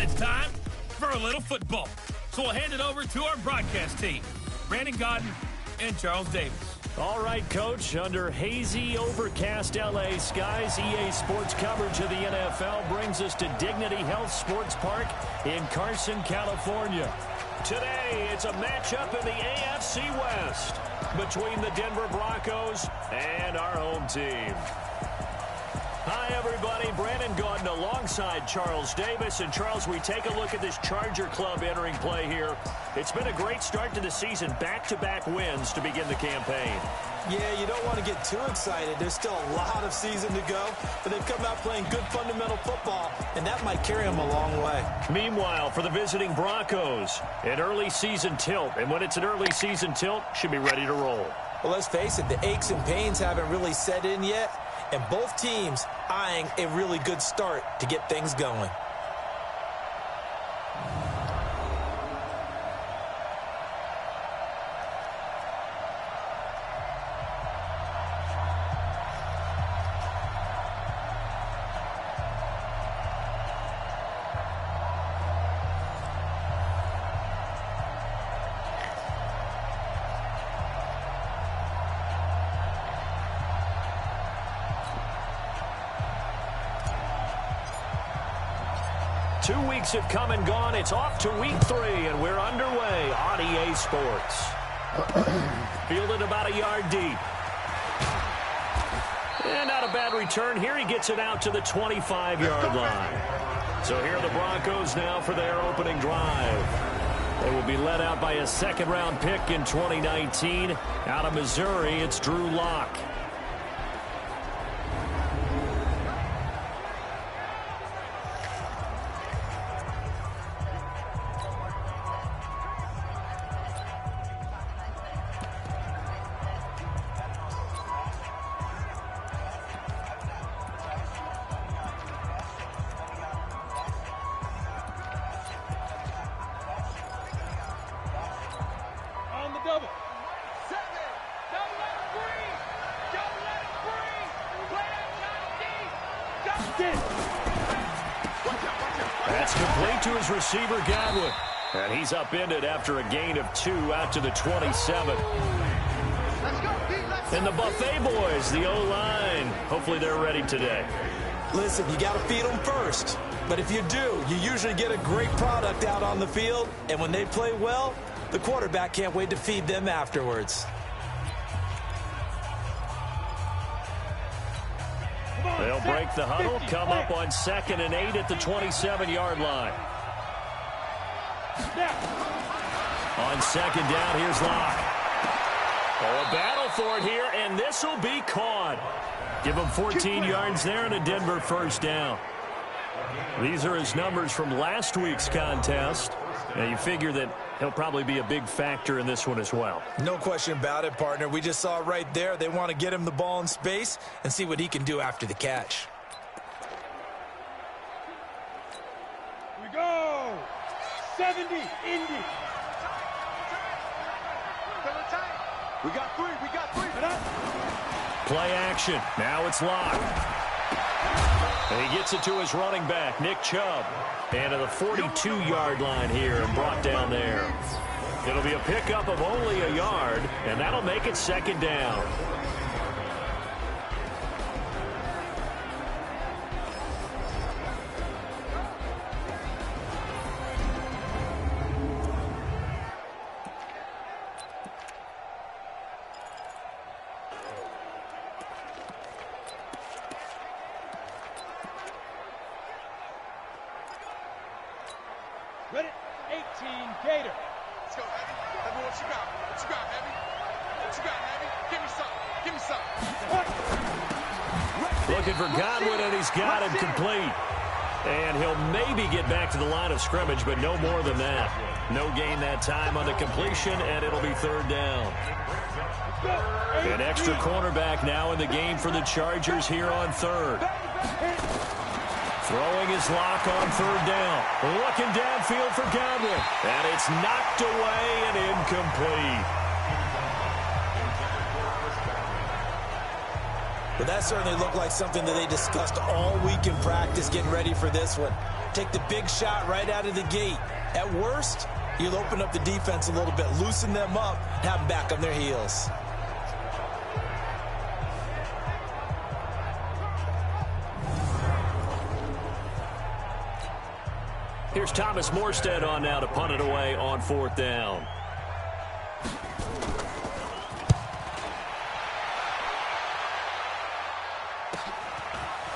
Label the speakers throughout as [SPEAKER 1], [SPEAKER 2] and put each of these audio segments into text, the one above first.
[SPEAKER 1] it's time for a little football. So we'll hand it over to our broadcast team, Brandon Godden and Charles Davis.
[SPEAKER 2] All right, Coach. Under hazy, overcast L.A. skies, EA Sports coverage of the NFL brings us to Dignity Health Sports Park in Carson, California. Today, it's a matchup in the AFC West between the Denver Broncos and our home team. Hi, everybody. Brandon Godden alongside Charles Davis. And, Charles, we take a look at this Charger club entering play here. It's been a great start to the season. Back-to-back wins to begin the campaign.
[SPEAKER 3] Yeah, you don't want to get too excited. There's still a lot of season to go. But they've come out playing good fundamental football, and that might carry them a long way.
[SPEAKER 2] Meanwhile, for the visiting Broncos, an early season tilt. And when it's an early season tilt, should be ready to roll.
[SPEAKER 3] Well, let's face it, the aches and pains haven't really set in yet. And both teams eyeing a really good start to get things going.
[SPEAKER 2] Two weeks have come and gone. It's off to week 3, and we're underway on EA Sports. Fielded about a yard deep. And not a bad return here. He gets it out to the 25-yard line. So here are the Broncos now for their opening drive. They will be led out by a second-round pick in 2019. Out of Missouri, it's Drew Lock. That's complete to his receiver, Godwin. And he's upended after a gain of 2 out to the 27. And the Buffet boys, the O-line, hopefully they're ready today.
[SPEAKER 3] Listen, you got to feed them first. But if you do, you usually get a great product out on the field. And when they play well, the quarterback can't wait to feed them afterwards.
[SPEAKER 2] They'll break the huddle, come up on 2nd and 8 at the 27-yard line. On 2nd down, here's Locke. Oh, a battle for it here, and this will be caught. Give him 14 yards there and a Denver first down. These are his numbers from last week's contest. Now, you figure that he'll probably be a big factor in this one as well.
[SPEAKER 3] No question about it, partner. We just saw it right there. They want to get him the ball in space and see what he can do after the catch.
[SPEAKER 4] We go! 70, Indy. We got 3, we got 3.
[SPEAKER 2] Play action. Now it's Locke. And he gets it to his running back, Nick Chubb. And to the 42-yard line here and brought down there. It'll be a pickup of only a yard, and that'll make it 2nd down.
[SPEAKER 4] Ready? 18, Gator.
[SPEAKER 5] Let's go, Heavy. Heavy, what you got? What you got, Heavy? What you got, Heavy? Give me some. Give me some.
[SPEAKER 2] Looking for Godwin, and he's got him complete. And he'll maybe get back to the line of scrimmage, but no more than that. No gain that time on the completion, and it'll be 3rd down. An extra cornerback now in the game for the Chargers here on 3rd. Throwing his Lock on 3rd down. Looking downfield for Godwin. And it's knocked away and incomplete.
[SPEAKER 3] But that certainly looked like something that they discussed all week in practice getting ready for this one. Take the big shot right out of the gate. At worst, you'll open up the defense a little bit, loosen them up, and have them back on their heels.
[SPEAKER 2] Here's Thomas Morstead on now to punt it away on 4th down.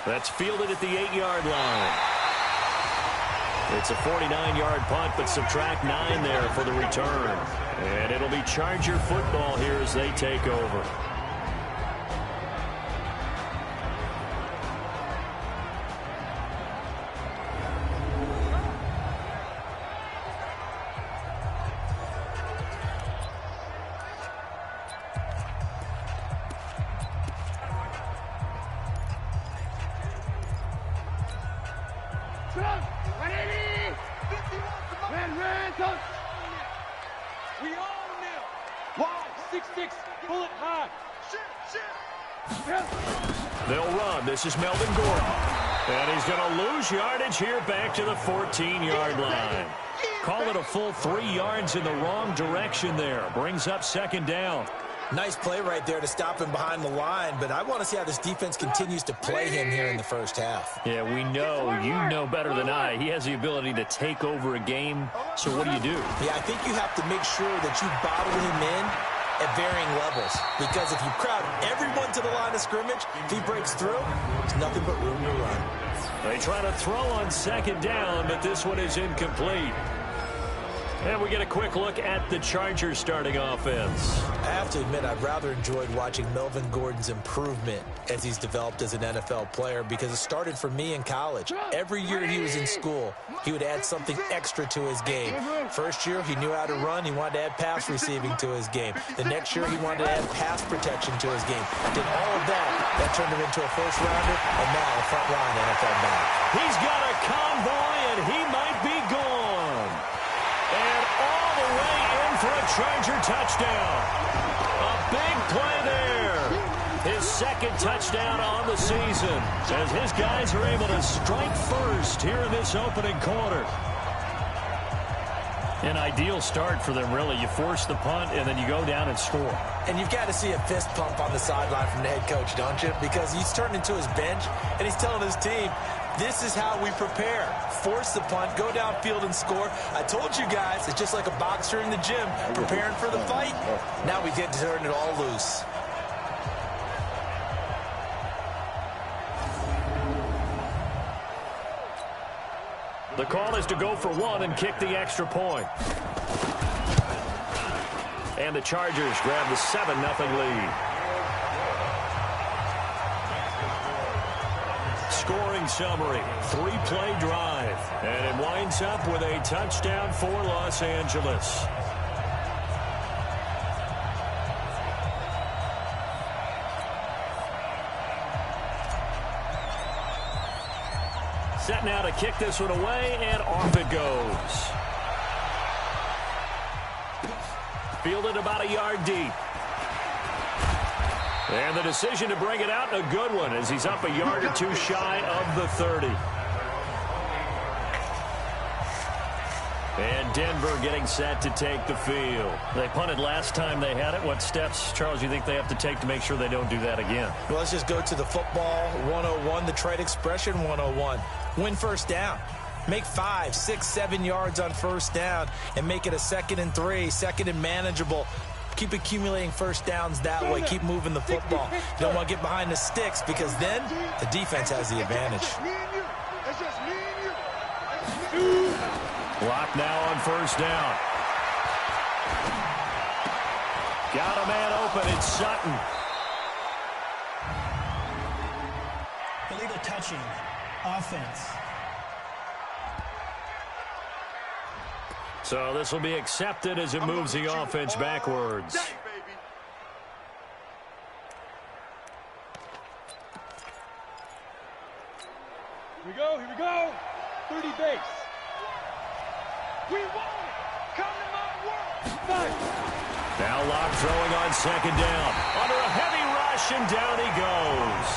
[SPEAKER 2] That's fielded at the 8-yard line. It's a 49-yard punt, but subtract 9 there for the return. And it'll be Charger football here as they take over.
[SPEAKER 4] We own them. Wide, 6'6", bullet high.
[SPEAKER 2] They'll run. This is Melvin Gordon. And he's going to lose yardage here back to the 14-yard line. Call it a full 3 yards in the wrong direction there. Brings up 2nd down.
[SPEAKER 3] Nice play right there to stop him behind the line, but I want to see how this defense continues to play him here in the first half.
[SPEAKER 2] Yeah, we know. You know better than I. He has the ability to take over a game. So what do you do?
[SPEAKER 3] Yeah, I think you have to make sure that you bottle him in at varying levels, because if you crowd everyone to the line of scrimmage, if he breaks through, there's nothing but room to run.
[SPEAKER 2] They try to throw on 2nd down, but this one is incomplete. And we get a quick look at the Chargers starting offense.
[SPEAKER 3] I have to admit, I've rather enjoyed watching Melvin Gordon's improvement as he's developed as an NFL player, because it started for me in college. Every year he was in school, he would add something extra to his game. First year, he knew how to run. He wanted to add pass receiving to his game. The next year, he wanted to add pass protection to his game. Did all of that. That turned him into a first-rounder, and now a front-line NFL back.
[SPEAKER 2] He's got a convoy, and he might be gone. And all the way in for a Charger touchdown. A big play there. His 2nd touchdown on the season, as his guys are able to strike first here in this opening quarter. An ideal start for them, really. You force the punt, and then you go down and score.
[SPEAKER 3] And you've got to see a fist pump on the sideline from the head coach, don't you? Because he's turned into his bench, and he's telling his team, this is how we prepare. Force the punt, go downfield and score. I told you guys, it's just like a boxer in the gym preparing for the fight. Now we get to turn it all loose.
[SPEAKER 2] The call is to go for 1 and kick the extra point. And the Chargers grab the 7-0 lead. Scoring summary, 3-play drive. And it winds up with a touchdown for Los Angeles. Set now to kick this one away, and off it goes. Fielded about a yard deep. And the decision to bring it out, a good one, as he's up a yard or two shy of the 30. And Denver getting set to take the field. They punted last time they had it. What steps, Charles, you think they have to take to make sure they don't do that again?
[SPEAKER 3] Well, let's just go to the football 101, the trade expression 101. Win first down. Make 5, 6, 7 yards on first down and make it a 2nd and 3, 2nd and manageable. Keep accumulating first downs that way. Keep moving the football. You don't want to get behind the sticks, because then the defense has the advantage.
[SPEAKER 2] Block now on first down. Got a man open. It's Sutton.
[SPEAKER 6] Illegal touching. Offense.
[SPEAKER 2] So this will be accepted as it moves the offense backwards.
[SPEAKER 5] Day,
[SPEAKER 4] Here we go. 30 base. We want it. Come to my world. Nice.
[SPEAKER 2] Now Locke throwing on 2nd down. Under a heavy rush, and down he goes.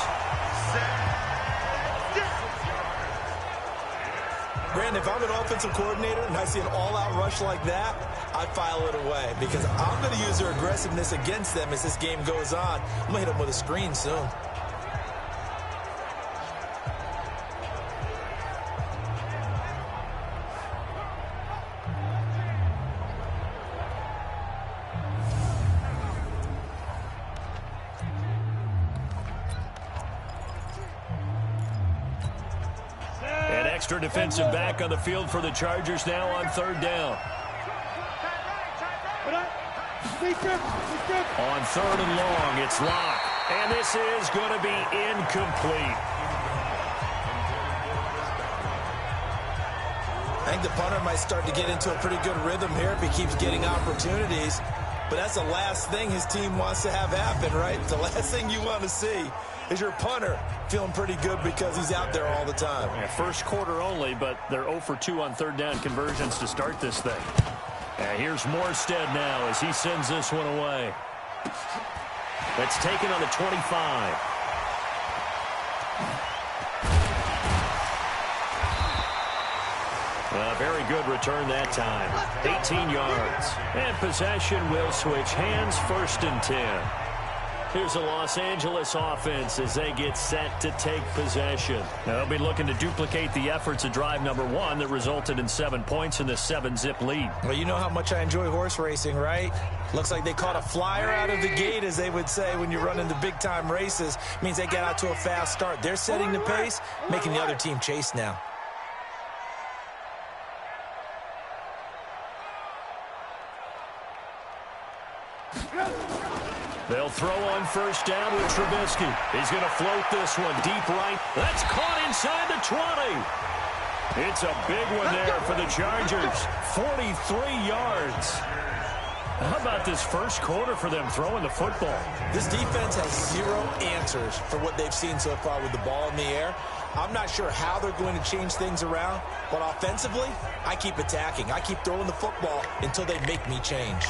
[SPEAKER 3] man, if I'm an offensive coordinator and I see an all-out rush like that, I file it away because I'm going to use their aggressiveness against them as this game goes on. I'm going to hit them with a screen soon.
[SPEAKER 2] Extra defensive back on the field for the Chargers now on third down. On third and long, it's locked. And this is going to be incomplete.
[SPEAKER 3] I think the punter might start to get into a pretty good rhythm here if he keeps getting opportunities. But that's the last thing his team wants to have happen, right? The last thing you want to see is your punter feeling pretty good because he's out there all the time.
[SPEAKER 2] Yeah, first quarter only, but they're 0 for 2 on third down conversions to start this thing. And here's Morstead now as he sends this one away. That's taken on the 25. A very good return that time. 18 yards. And possession will switch hands, 1st and 10. Here's the Los Angeles offense as they get set to take possession. They'll be looking to duplicate the efforts of drive number 1 that resulted in 7 points in the 7-zip lead.
[SPEAKER 3] Well, you know how much I enjoy horse racing, right? Looks like they caught a flyer out of the gate, as they would say when you're running the big-time races. Means they get out to a fast start. They're setting the pace, making the other team chase now.
[SPEAKER 2] They'll throw on first down with Trubisky. He's going to float this one deep right. That's caught inside the 20. It's a big one there for the Chargers. 43 yards. How about this first quarter for them throwing the football?
[SPEAKER 3] This defense has 0 answers for what they've seen so far with the ball in the air. I'm not sure how they're going to change things around, but offensively, I keep attacking. I keep throwing the football until they make me change.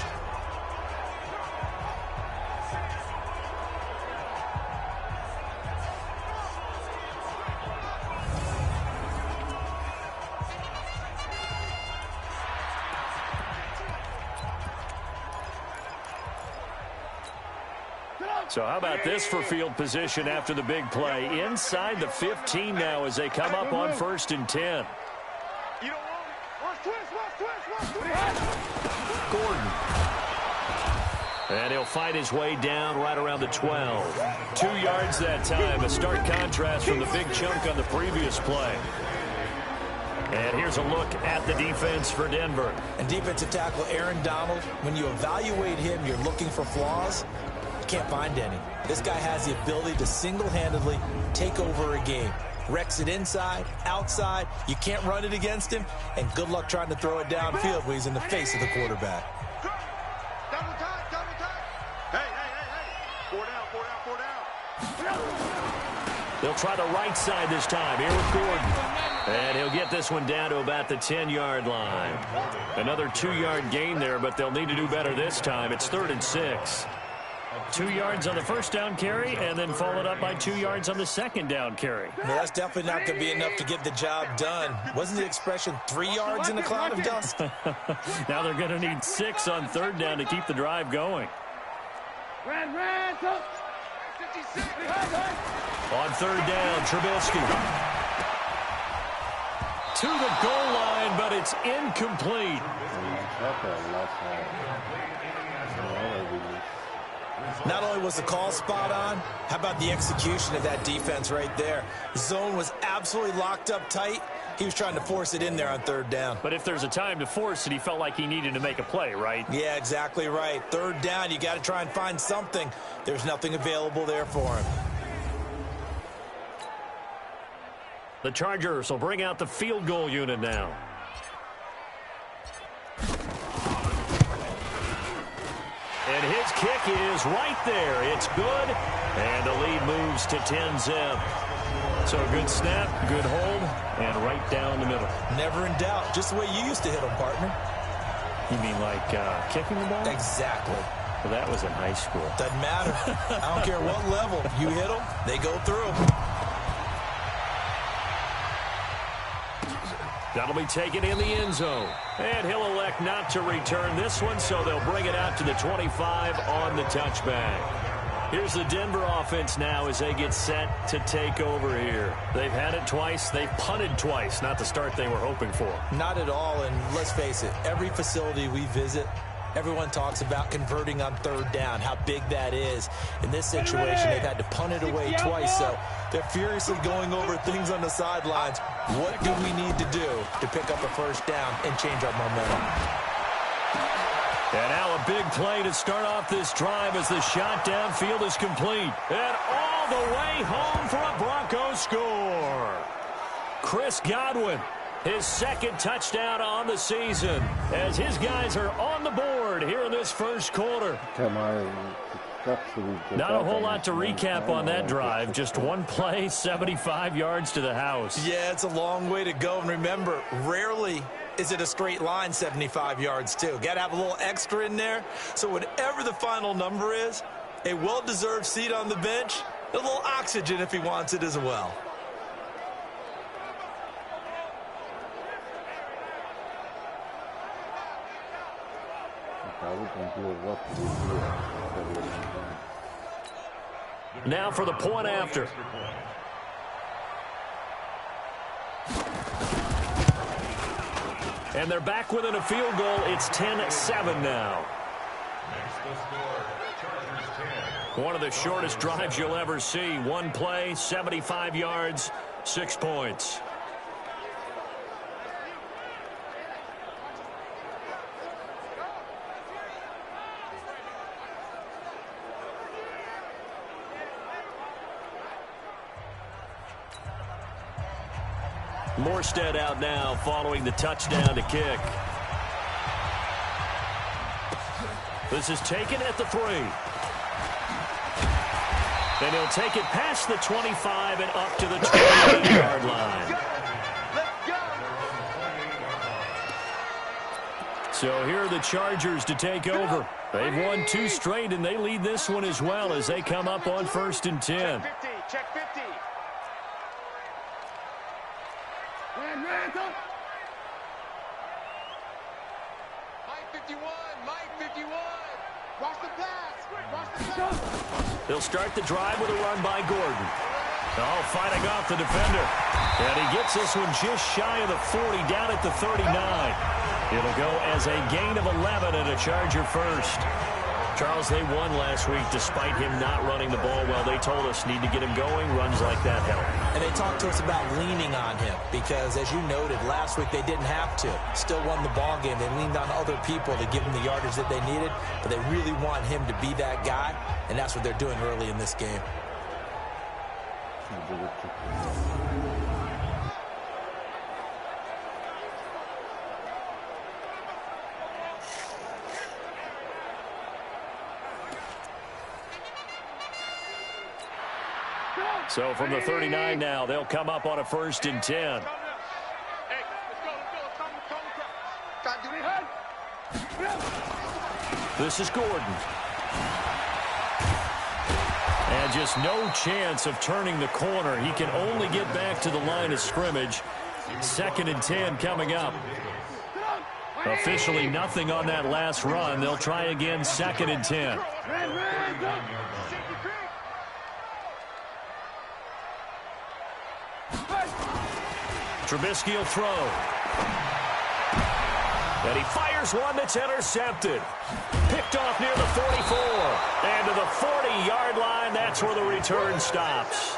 [SPEAKER 2] So how about this for field position after the big play? Inside the 15 now as they come up on 1st and 10. Gordon. And he'll fight his way down right around the 12. 2 yards that time, a stark contrast from the big chunk on the previous play. And here's a look at the defense for Denver.
[SPEAKER 3] And defensive tackle Aaron Donald, when you evaluate him, you're looking for flaws. Can't find any. This guy has the ability to single-handedly take over a game. Wrecks it inside, outside. You can't run it against him. And good luck trying to throw it downfield when he's in the face of the quarterback.
[SPEAKER 5] Double time. Hey. 4 down.
[SPEAKER 2] They'll try the right side this time. Here with Gordon. And he'll get this one down to about the 10-yard line. Another 2-yard gain there, but they'll need to do better this time. It's 3rd and 6. 2 yards on the first down carry, and then followed up by 2 yards on the second down carry.
[SPEAKER 3] Well, that's definitely not going to be enough to get the job done. Wasn't the expression 3 yards in a cloud of dust?
[SPEAKER 2] Now they're going to need 6 on third down to keep the drive going. On third down, Trubisky. To the goal line, but it's incomplete.
[SPEAKER 3] Not only was the call spot on, how about the execution of that defense right there? Zone was absolutely locked up tight. He was trying to force it in there on third down.
[SPEAKER 2] But if there's a time to force it, he felt like he needed to make a play, right?
[SPEAKER 3] Yeah, exactly right. Third down, you got to try and find something. There's nothing available there for him.
[SPEAKER 2] The Chargers will bring out the field goal unit now. And his kick is right there. It's good. And the lead moves to 10-zip. So a good snap, good hold, and right down the middle.
[SPEAKER 3] Never in doubt. Just the way you used to hit them, partner.
[SPEAKER 2] You mean like kicking the ball?
[SPEAKER 3] Exactly.
[SPEAKER 2] Well, that was in high school.
[SPEAKER 3] Doesn't matter. I don't care what level. You hit them, they go through.
[SPEAKER 2] That'll be taken in the end zone. And he'll elect not to return this one, so they'll bring it out to the 25 on the touchback. Here's the Denver offense now as they get set to take over here. They've had it twice. They've punted twice. Not the start they were hoping for.
[SPEAKER 3] Not at all, and let's face it, every facility we visit, everyone talks about converting on third down, how big that is. In this situation, they've had to punt it away twice, so they're furiously going over things on the sidelines. What do we need to do to pick up a first down and change our momentum?
[SPEAKER 2] And now a big play to start off this drive as the shot downfield is complete. And all the way home for a Broncos score. Chris Godwin, his second touchdown on the season, as his guys are on the board here in this first quarter. Not a whole lot to recap on that drive. Just one play, 75 yards to the house.
[SPEAKER 3] Yeah, it's a long way to go. And remember, rarely is it a straight line 75 yards, too. Got to have a little extra in there. So whatever the final number is, a well-deserved seat on the bench, a little oxygen if he wants it as well.
[SPEAKER 2] Now for the point after. And they're back within a field goal. It's 10-7 now. One of the shortest drives you'll ever see. One play, 75 yards, 6 points. Morstead out now following the touchdown to kick. This is taken at the 3. And he'll take it past the 25 and up to the 28-yard line. So here are the Chargers to take over. They've won 2 straight, and they lead this one as well as they come up on 1st and 10.
[SPEAKER 5] Check 50.
[SPEAKER 2] They'll start the drive with a run by Gordon. Oh, fighting off the defender. And he gets this one just shy of the 40, down at the 39. It'll go as a gain of 11 and a Charger first. Charles, they won last week despite him not running the ball well. They told us need to get him going. Runs like that help.
[SPEAKER 3] And they talked to us about leaning on him because, as you noted, last week they didn't have to. Still won the ball game. They leaned on other people to give them the yardage that they needed, but they really want him to be that guy, and that's what they're doing early in this game.
[SPEAKER 2] So from the 39 now, they'll come up on a 1st and 10. This is Gordon. And just no chance of turning the corner. He can only get back to the line of scrimmage. 2nd and 10 coming up. Officially nothing on that last run. They'll try again 2nd and 10. Trubisky will throw. And he fires one that's intercepted. Picked off near the 44. And to the 40-yard line, that's where the return stops.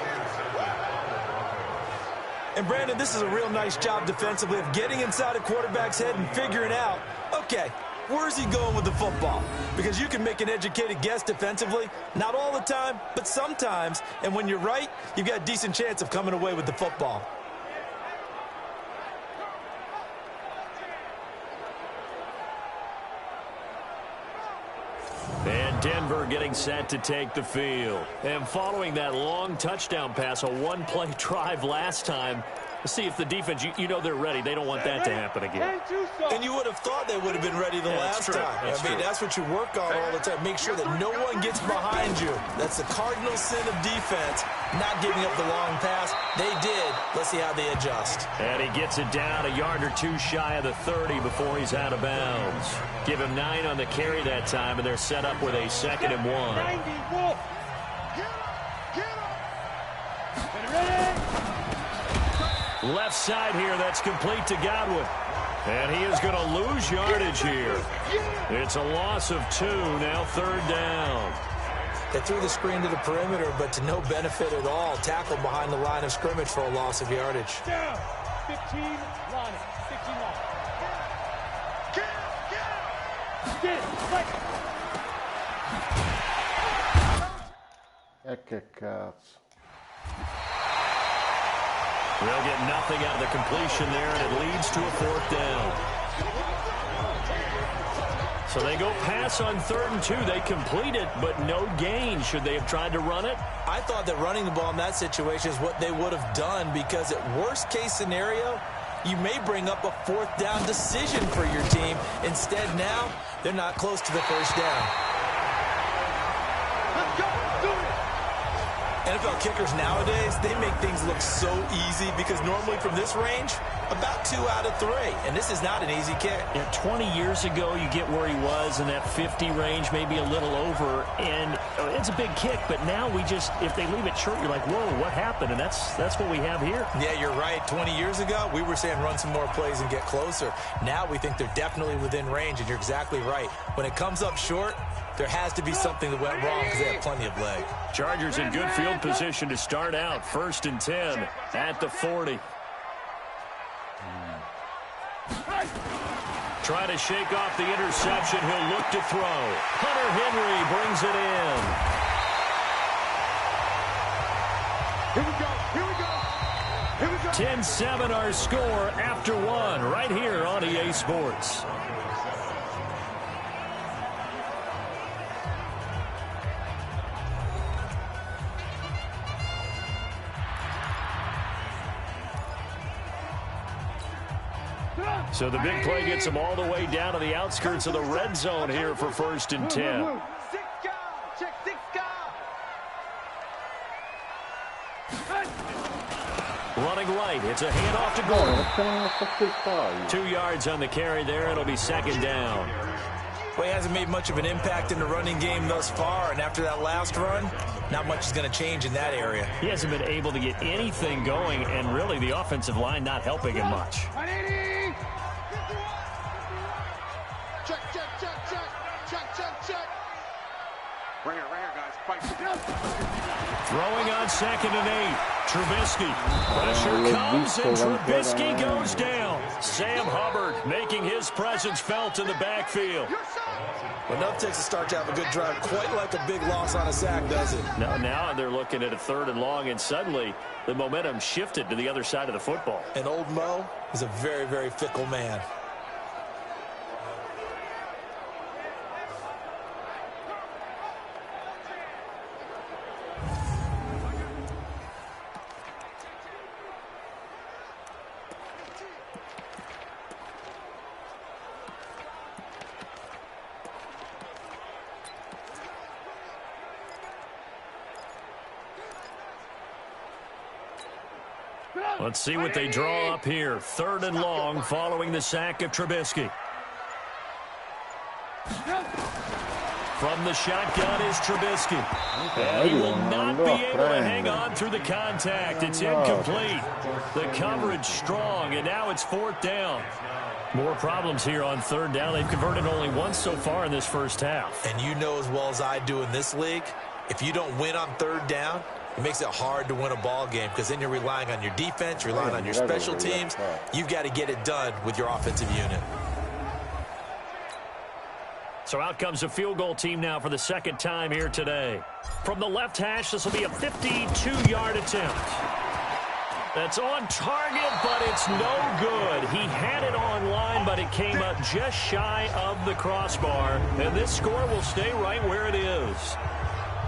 [SPEAKER 3] And, Brandon, this is a real nice job defensively of getting inside a quarterback's head and figuring out, okay, where's he going with the football? Because you can make an educated guess defensively. Not all the time, but sometimes. And when you're right, you've got a decent chance of coming away with the football.
[SPEAKER 2] And Denver getting set to take the field. And following that long touchdown pass, a one-play drive last time, See if the defense, you know they're ready. They don't want that to happen again.
[SPEAKER 3] And you would have thought they would have been ready the last time. That's what you work on all the time. Make sure that no one gets behind you. That's the cardinal sin of defense, not giving up the long pass. They did. Let's see how they adjust.
[SPEAKER 2] And he gets it down a yard or two shy of the 30 before he's out of bounds. Give him 9 on the carry that time, and they're set up with a 2nd and 1. Left side here, that's complete to Godwin. And he is going to lose yardage here. It's a loss of 2, now 3rd down.
[SPEAKER 3] They threw the screen to the perimeter, but to no benefit at all. Tackled behind the line of scrimmage for a loss of yardage.
[SPEAKER 4] Down. 15 line. 15 line. Get it.
[SPEAKER 7] Che cazzo.
[SPEAKER 2] They'll get nothing out of the completion there, and it leads to a 4th down. So they go pass on 3rd and 2. They complete it, but no gain. Should they have tried to run it?
[SPEAKER 3] I thought that running the ball in that situation is what they would have done, because at worst case scenario, you may bring up a 4th down decision for your team. Instead now, they're not close to the 1st down.
[SPEAKER 4] Let's go. Do it.
[SPEAKER 3] NFL kickers nowadays, they make things look so easy, because normally from this range, about 2 out of 3. And this is not an easy kick.
[SPEAKER 2] Yeah, 20 years ago, you get where he was in that 50 range, maybe a little over, and it's a big kick. But now if they leave it short, you're like, whoa, what happened? And that's what we have here.
[SPEAKER 3] Yeah, you're right. 20 years ago, we were saying run some more plays and get closer. Now we think they're definitely within range, and you're exactly right. When it comes up short, there has to be something that went wrong, because they have plenty of leg.
[SPEAKER 2] Chargers in good field position to start out. 1st and 10 at the 40. Try to shake off the interception. He'll look to throw. Hunter Henry brings it in.
[SPEAKER 4] Here we go. Here we go. Here we go.
[SPEAKER 2] 10-7 our score after 1 right here on EA Sports. So the big play gets them all the way down to the outskirts of the red zone here for 1st and 10. Running right. It's a handoff to Gordon. 2 yards on the carry there. It'll be 2nd down.
[SPEAKER 3] Well, he hasn't made much of an impact in the running game thus far, and after that last run, not much is going to change in that area.
[SPEAKER 2] He hasn't been able to get anything going, and really the offensive line not helping him much.
[SPEAKER 5] Right here, guys. Fight.
[SPEAKER 2] Throwing on 2nd and 8. Trubisky. Pressure comes, and Trubisky goes down. Sam Hubbard making his presence felt in the backfield.
[SPEAKER 3] Enough takes a start to have a good drive. Quite like a big loss on a sack, does it?
[SPEAKER 2] Now they're looking at a 3rd and long, and suddenly the momentum shifted to the other side of the football.
[SPEAKER 3] And old Mo is a very, very fickle man.
[SPEAKER 2] Let's see what they draw up here. 3rd and long following the sack of Trubisky. From the shotgun is Trubisky. And he will not be able to hang on through the contact. It's incomplete. The coverage strong, and now it's 4th down. More problems here on 3rd down. They've converted only once so far in this first half.
[SPEAKER 3] And you know as well as I do in this league, if you don't win on 3rd down, it makes it hard to win a ball game, because then you're relying on your defense, you're relying on your special teams. You've got to get it done with your offensive unit.
[SPEAKER 2] So out comes a field goal team now for the 2nd time here today. From the left hash, this will be a 52-yard attempt. That's on target, but it's no good. He had it on line, but it came up just shy of the crossbar. And this score will stay right where it is.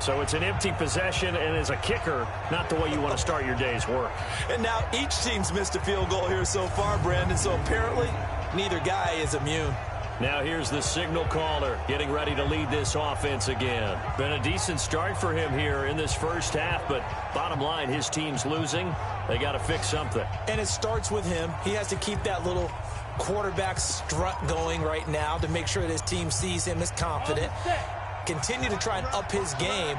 [SPEAKER 2] So it's an empty possession, and as a kicker, not the way you want to start your day's work.
[SPEAKER 3] And now each team's missed a field goal here so far, Brandon, so apparently neither guy is immune.
[SPEAKER 2] Now here's the signal caller getting ready to lead this offense again. Been a decent start for him here in this first half, but bottom line, his team's losing. They got to fix something.
[SPEAKER 3] And it starts with him. He has to keep that little quarterback strut going right now to make sure that his team sees him as confident. Continue to try and up his game,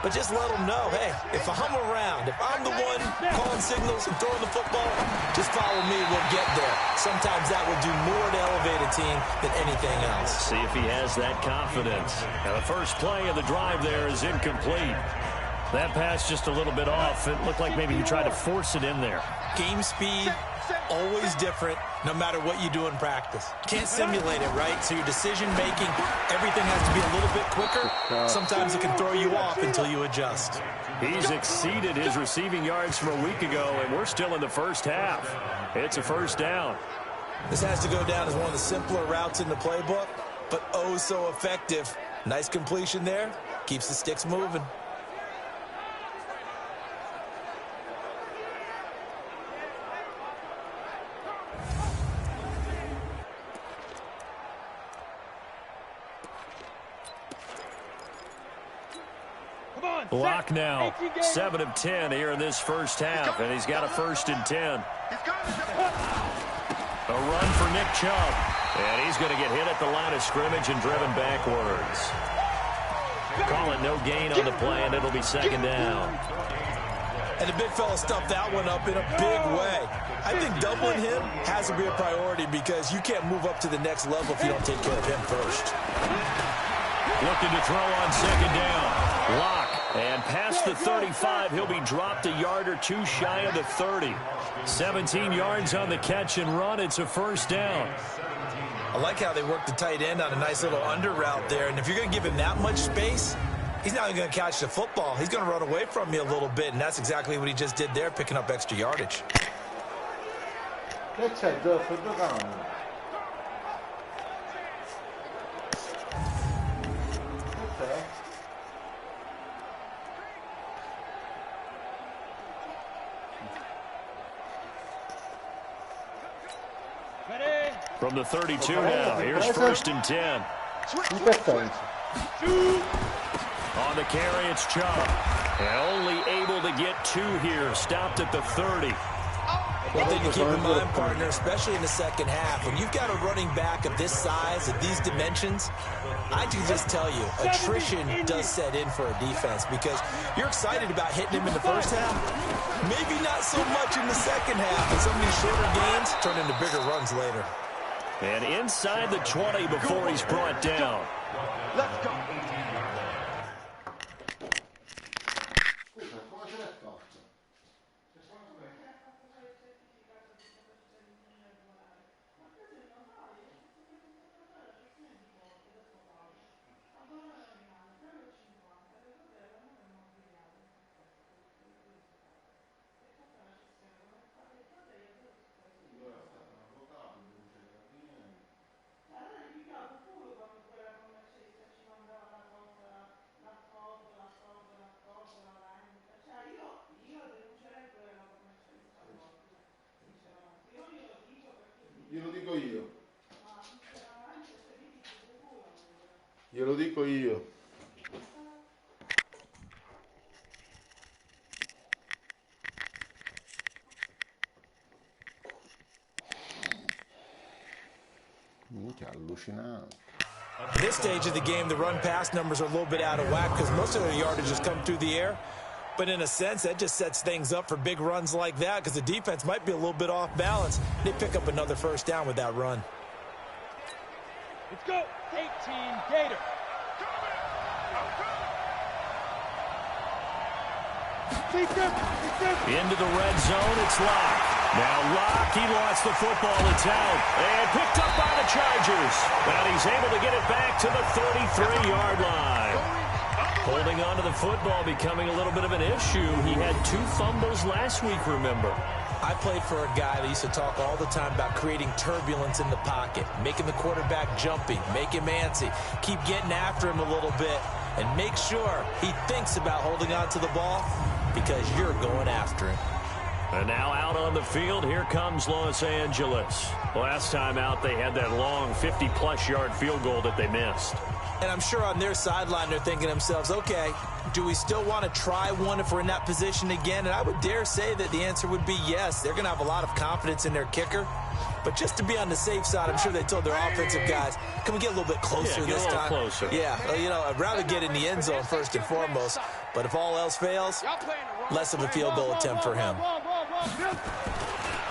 [SPEAKER 3] but just let him know, hey, if I'm around, if I'm the one calling signals and throwing the football, just follow me, we'll get there. Sometimes that will do more to elevate a team than anything else.
[SPEAKER 2] See if he has that confidence. Now the first play of the drive there is incomplete. That pass just a little bit off. It looked like maybe he tried to force it in there.
[SPEAKER 3] Game speed, always different, no matter what you do in practice. Can't simulate it, right? So your decision-making, everything has to be a little bit quicker. Sometimes it can throw you off until you adjust.
[SPEAKER 2] He's exceeded his receiving yards from a week ago, and we're still in the first half. It's a first down.
[SPEAKER 3] This has to go down as one of the simpler routes in the playbook, but oh so effective. Nice completion there. Keeps the sticks moving.
[SPEAKER 2] Block now. 7 of 10 here in this first half, and he's got a 1st and 10. A run for Nick Chubb, and he's going to get hit at the line of scrimmage and driven backwards. Call it no gain on the play, and it'll be 2nd down.
[SPEAKER 3] And the big fella stuffed that one up in a big way. I think doubling him has to be a priority because you can't move up to the next level if you don't take care of him first.
[SPEAKER 2] Looking to throw on 2nd down. Lock. And past the 35, he'll be dropped a yard or two shy of the 30. 17 yards on the catch and run. It's a 1st down.
[SPEAKER 3] I like how they work the tight end on a nice little under route there. And if you're going to give him that much space, he's not even going to catch the football. He's going to run away from you a little bit, and that's exactly what he just did there, picking up extra yardage.
[SPEAKER 2] From the 32 now, here's 1st and 10. On the carry, it's Chubb. And only able to get 2 here, stopped at the 30.
[SPEAKER 3] One thing to keep in mind, partner, especially in the second half, when you've got a running back of this size, of these dimensions, I can just tell you, attrition does set in for a defense because you're excited about hitting him in the first half, maybe not so much in the second half, and some of these shorter gains turn into bigger runs later.
[SPEAKER 2] And inside the 20 before he's brought down.
[SPEAKER 5] Let's go.
[SPEAKER 7] Glielo dico io. Minchia, allucinante.
[SPEAKER 3] At this stage of the game, the run-pass numbers are a little bit out of whack because most of their yardage has come through the air. But in a sense, that just sets things up for big runs like that because the defense might be a little bit off balance. They pick up another 1st down with that run.
[SPEAKER 4] Let's go. 18 Gator.
[SPEAKER 2] Into the red zone, it's Locke. Now Locke, he lost the football, it's out. And picked up by the Chargers. And he's able to get it back to the 33-yard line. Holding on to the football becoming a little bit of an issue. He had 2 fumbles last week, remember.
[SPEAKER 3] I played for a guy that used to talk all the time about creating turbulence in the pocket, making the quarterback jumpy, make him antsy, keep getting after him a little bit. And make sure he thinks about holding on to the ball because you're going after him.
[SPEAKER 2] And now out on the field, here comes Los Angeles. Last time out, they had that long 50-plus yard field goal that they missed.
[SPEAKER 3] And I'm sure on their sideline, they're thinking to themselves, okay, do we still want to try one if we're in that position again? And I would dare say that the answer would be yes. They're going to have a lot of confidence in their kicker. But just to be on the safe side, I'm sure they told their offensive guys, can we get a little bit closer this time?
[SPEAKER 2] Closer.
[SPEAKER 3] Yeah, you know, I'd rather get in the end zone first and foremost. But if all else fails, less of a field goal attempt for him.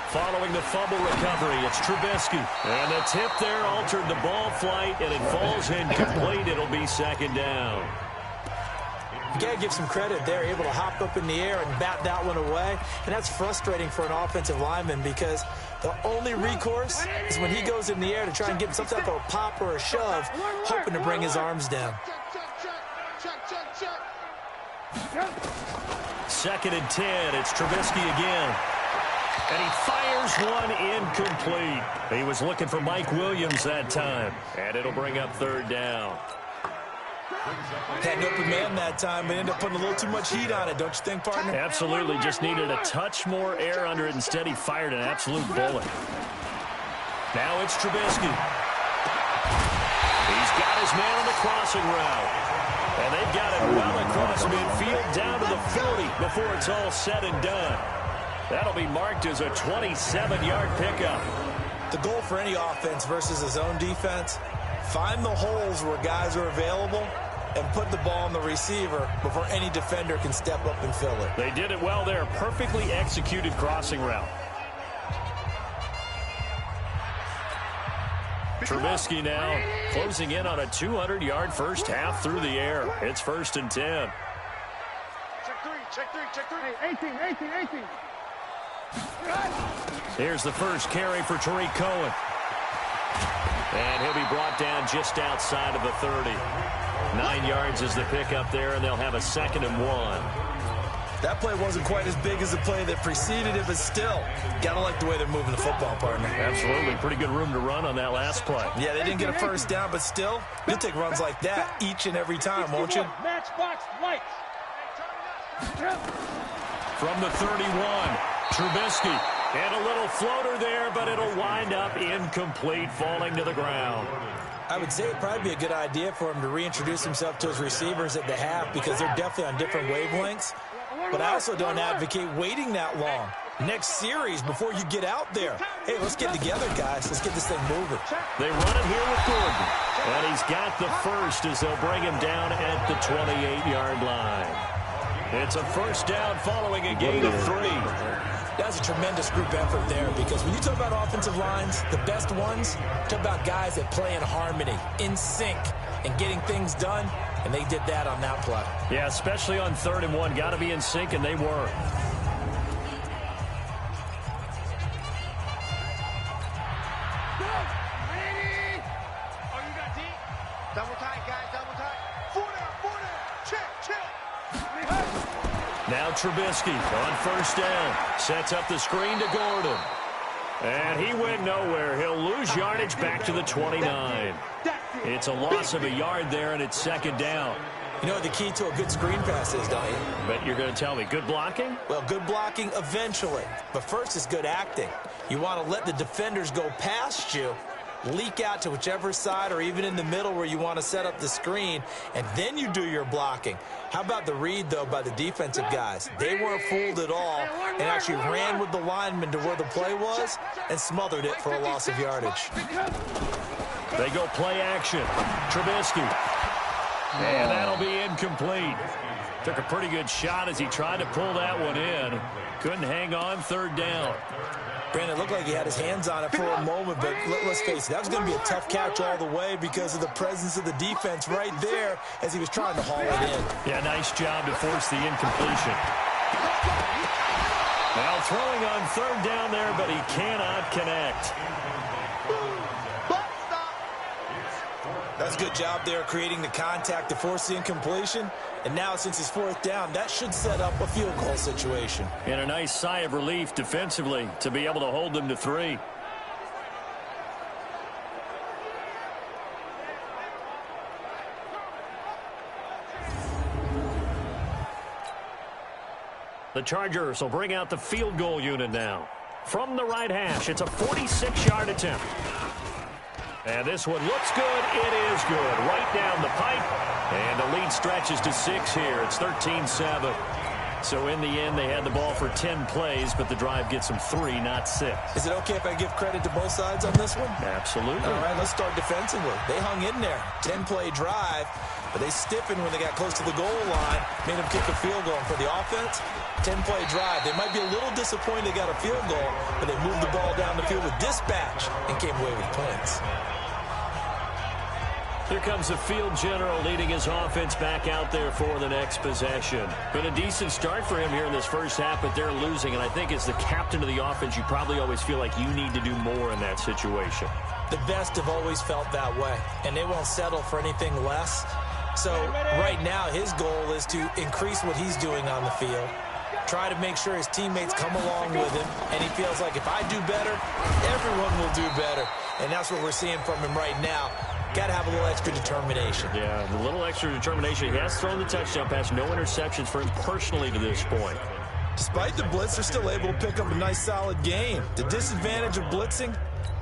[SPEAKER 2] Following the fumble recovery, it's Trubisky. And the tip there altered the ball flight, and it falls incomplete. It'll be second down.
[SPEAKER 3] You got to give some credit there, able to hop up in the air and bat that one away. And that's frustrating for an offensive lineman because the only recourse is when he goes in the air to try and get some type of a pop or a shove, hoping to bring his arms down.
[SPEAKER 2] Second and 10, it's Trubisky again. And he fires one incomplete. He was looking for Mike Williams that time. And it'll bring up third down.
[SPEAKER 3] Had an open man that time, but ended up putting a little too much heat on it, don't you think, partner?
[SPEAKER 2] Absolutely. Just needed a touch more air under it. Instead, he fired an absolute bullet. Now it's Trubisky. He's got his man on the crossing route. And they've got it well across midfield down to the 40 before it's all said and done. That'll be marked as a 27-yard pickup.
[SPEAKER 3] The goal for any offense versus his own defense, find the holes where guys are available and put the ball on the receiver before any defender can step up and fill it.
[SPEAKER 2] They did it well there. Perfectly executed crossing route. Trubisky now closing in on a 200-yard first half through the air. It's first and 10.
[SPEAKER 4] Check three. Hey, 18.
[SPEAKER 2] Here's the first carry for Tariq Cohen. And he'll be brought down just outside of the 30. 9 yards is the pickup there, and they'll have a 2nd and 1.
[SPEAKER 3] That play wasn't quite as big as the play that preceded it, but still, gotta like the way they're moving the football, partner.
[SPEAKER 2] Absolutely. Pretty good room to run on that last play.
[SPEAKER 3] Yeah, they didn't get a first down, but still, you'll take runs like that each and every time, won't you?
[SPEAKER 4] Matchbox lights.
[SPEAKER 2] From the 31, Trubisky. And a little floater there, but it'll wind up incomplete, falling to the ground.
[SPEAKER 3] I would say it'd probably be a good idea for him to reintroduce himself to his receivers at the half because they're definitely on different wavelengths. But I also don't advocate waiting that long. Next series before you get out there. Hey, let's get together, guys. Let's get this thing moving.
[SPEAKER 2] They run it here with Gordon. And he's got the first as they'll bring him down at the 28-yard line. It's a first down following a gain of 3.
[SPEAKER 3] That's a tremendous group effort there because when you talk about offensive lines, the best ones, talk about guys that play in harmony, in sync, and getting things done, and they did that on that play.
[SPEAKER 2] Yeah, especially on 3rd and 1. Got to be in sync, and they were.
[SPEAKER 5] Double tight, guys, double tight. 4 down. Check.
[SPEAKER 2] Now Trubisky on first down. Sets up the screen to Gordon. And he went nowhere. He'll lose yardage back to the 29. It's a loss of a yard there, and it's 2nd down.
[SPEAKER 3] You know what the key to a good screen pass is, don't you?
[SPEAKER 2] But you're going to tell me, good blocking?
[SPEAKER 3] Well, good blocking eventually. But first is good acting. You want to let the defenders go past you, leak out to whichever side or even in the middle where you want to set up the screen, and then you do your blocking. How about the read, though, by the defensive guys? They weren't fooled at all and actually ran with the lineman to where the play was and smothered it for a loss of yardage.
[SPEAKER 2] They go play action. Trubisky. And that'll be incomplete. Took a pretty good shot as he tried to pull that one in. Couldn't hang on, 3rd down.
[SPEAKER 3] Brandon, it looked like he had his hands on it for a moment, but let's face it, that was going to be a tough catch all the way because of the presence of the defense right there as he was trying to haul it in.
[SPEAKER 2] Yeah, nice job to force the incompletion. Now throwing on 3rd down there, but he cannot connect.
[SPEAKER 3] That's a good job there creating the contact to force the incompletion. And now since it's 4th down, that should set up a field goal situation.
[SPEAKER 2] And a nice sigh of relief defensively to be able to hold them to 3. The Chargers will bring out the field goal unit now. From the right hash, it's a 46-yard attempt. And this one looks good. It is good. Right down the pipe. And the lead stretches to 6 here. It's 13-7. So in the end, they had the ball for 10 plays, but the drive gets them 3, not 6.
[SPEAKER 3] Is it okay if I give credit to both sides on this one?
[SPEAKER 2] Absolutely.
[SPEAKER 3] All right, let's start defensively. They hung in there. 10-play drive, but they stiffened when they got close to the goal line, made them kick a field goal. And for the offense, 10-play drive. They might be a little disappointed they got a field goal, but they moved the ball down the field with dispatch and came away with points.
[SPEAKER 2] Here comes the field general leading his offense back out there for the next possession. Been a decent start for him here in this first half, but they're losing. And I think as the captain of the offense, you probably always feel like you need to do more in that situation.
[SPEAKER 3] The best have always felt that way, and they won't settle for anything less. So right now, his goal is to increase what he's doing on the field, try to make sure his teammates come along with him, and he feels like if I do better, everyone will do better. And that's what we're seeing from him right now. Got to have a little extra determination.
[SPEAKER 2] Yeah, a little extra determination. He has thrown the touchdown pass. No interceptions for him personally to this point.
[SPEAKER 3] Despite the blitz, they're still able to pick up a nice, solid game. The disadvantage of blitzing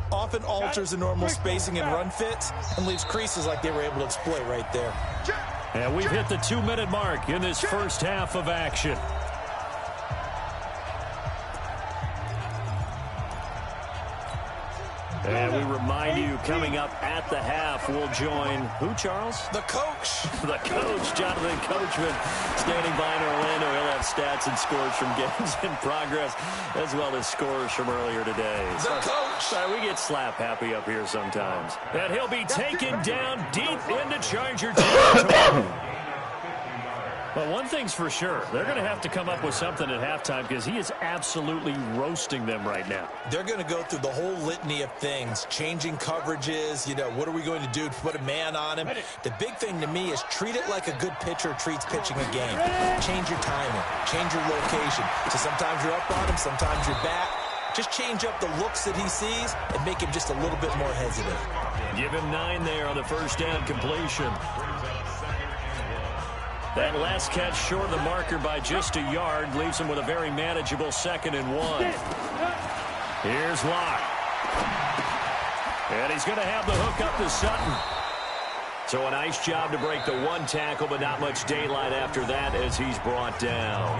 [SPEAKER 3] often alters the normal spacing and run fits and leaves creases like they were able to exploit right there.
[SPEAKER 2] And we've hit the 2-minute mark in this first half of action. And we remind you, coming up at the half, we'll join who, Charles?
[SPEAKER 3] The coach.
[SPEAKER 2] The coach, Jonathan Coachman, standing by in Orlando. He'll have stats and scores from games in progress, as well as scores from earlier today.
[SPEAKER 3] The coach.
[SPEAKER 2] Sorry, we get slap happy up here sometimes. And he'll be taken down deep into Charger territory. Well, one thing's for sure. They're going to have to come up with something at halftime because he is absolutely roasting them right now.
[SPEAKER 3] They're going to go through the whole litany of things, changing coverages, what are we going to do to put a man on him? The big thing to me is treat it like a good pitcher treats pitching a game. Change your timing, change your location. So sometimes you're up on him, sometimes you're back. Just change up the looks that he sees and make him just a little bit more hesitant.
[SPEAKER 2] Give him 9 there on the first down completion. That last catch short of the marker by just a yard leaves him with a very manageable 2nd and 1. Here's Locke. And he's going to have the hook up to Sutton. So a nice job to break the 1 tackle, but not much daylight after that as he's brought down.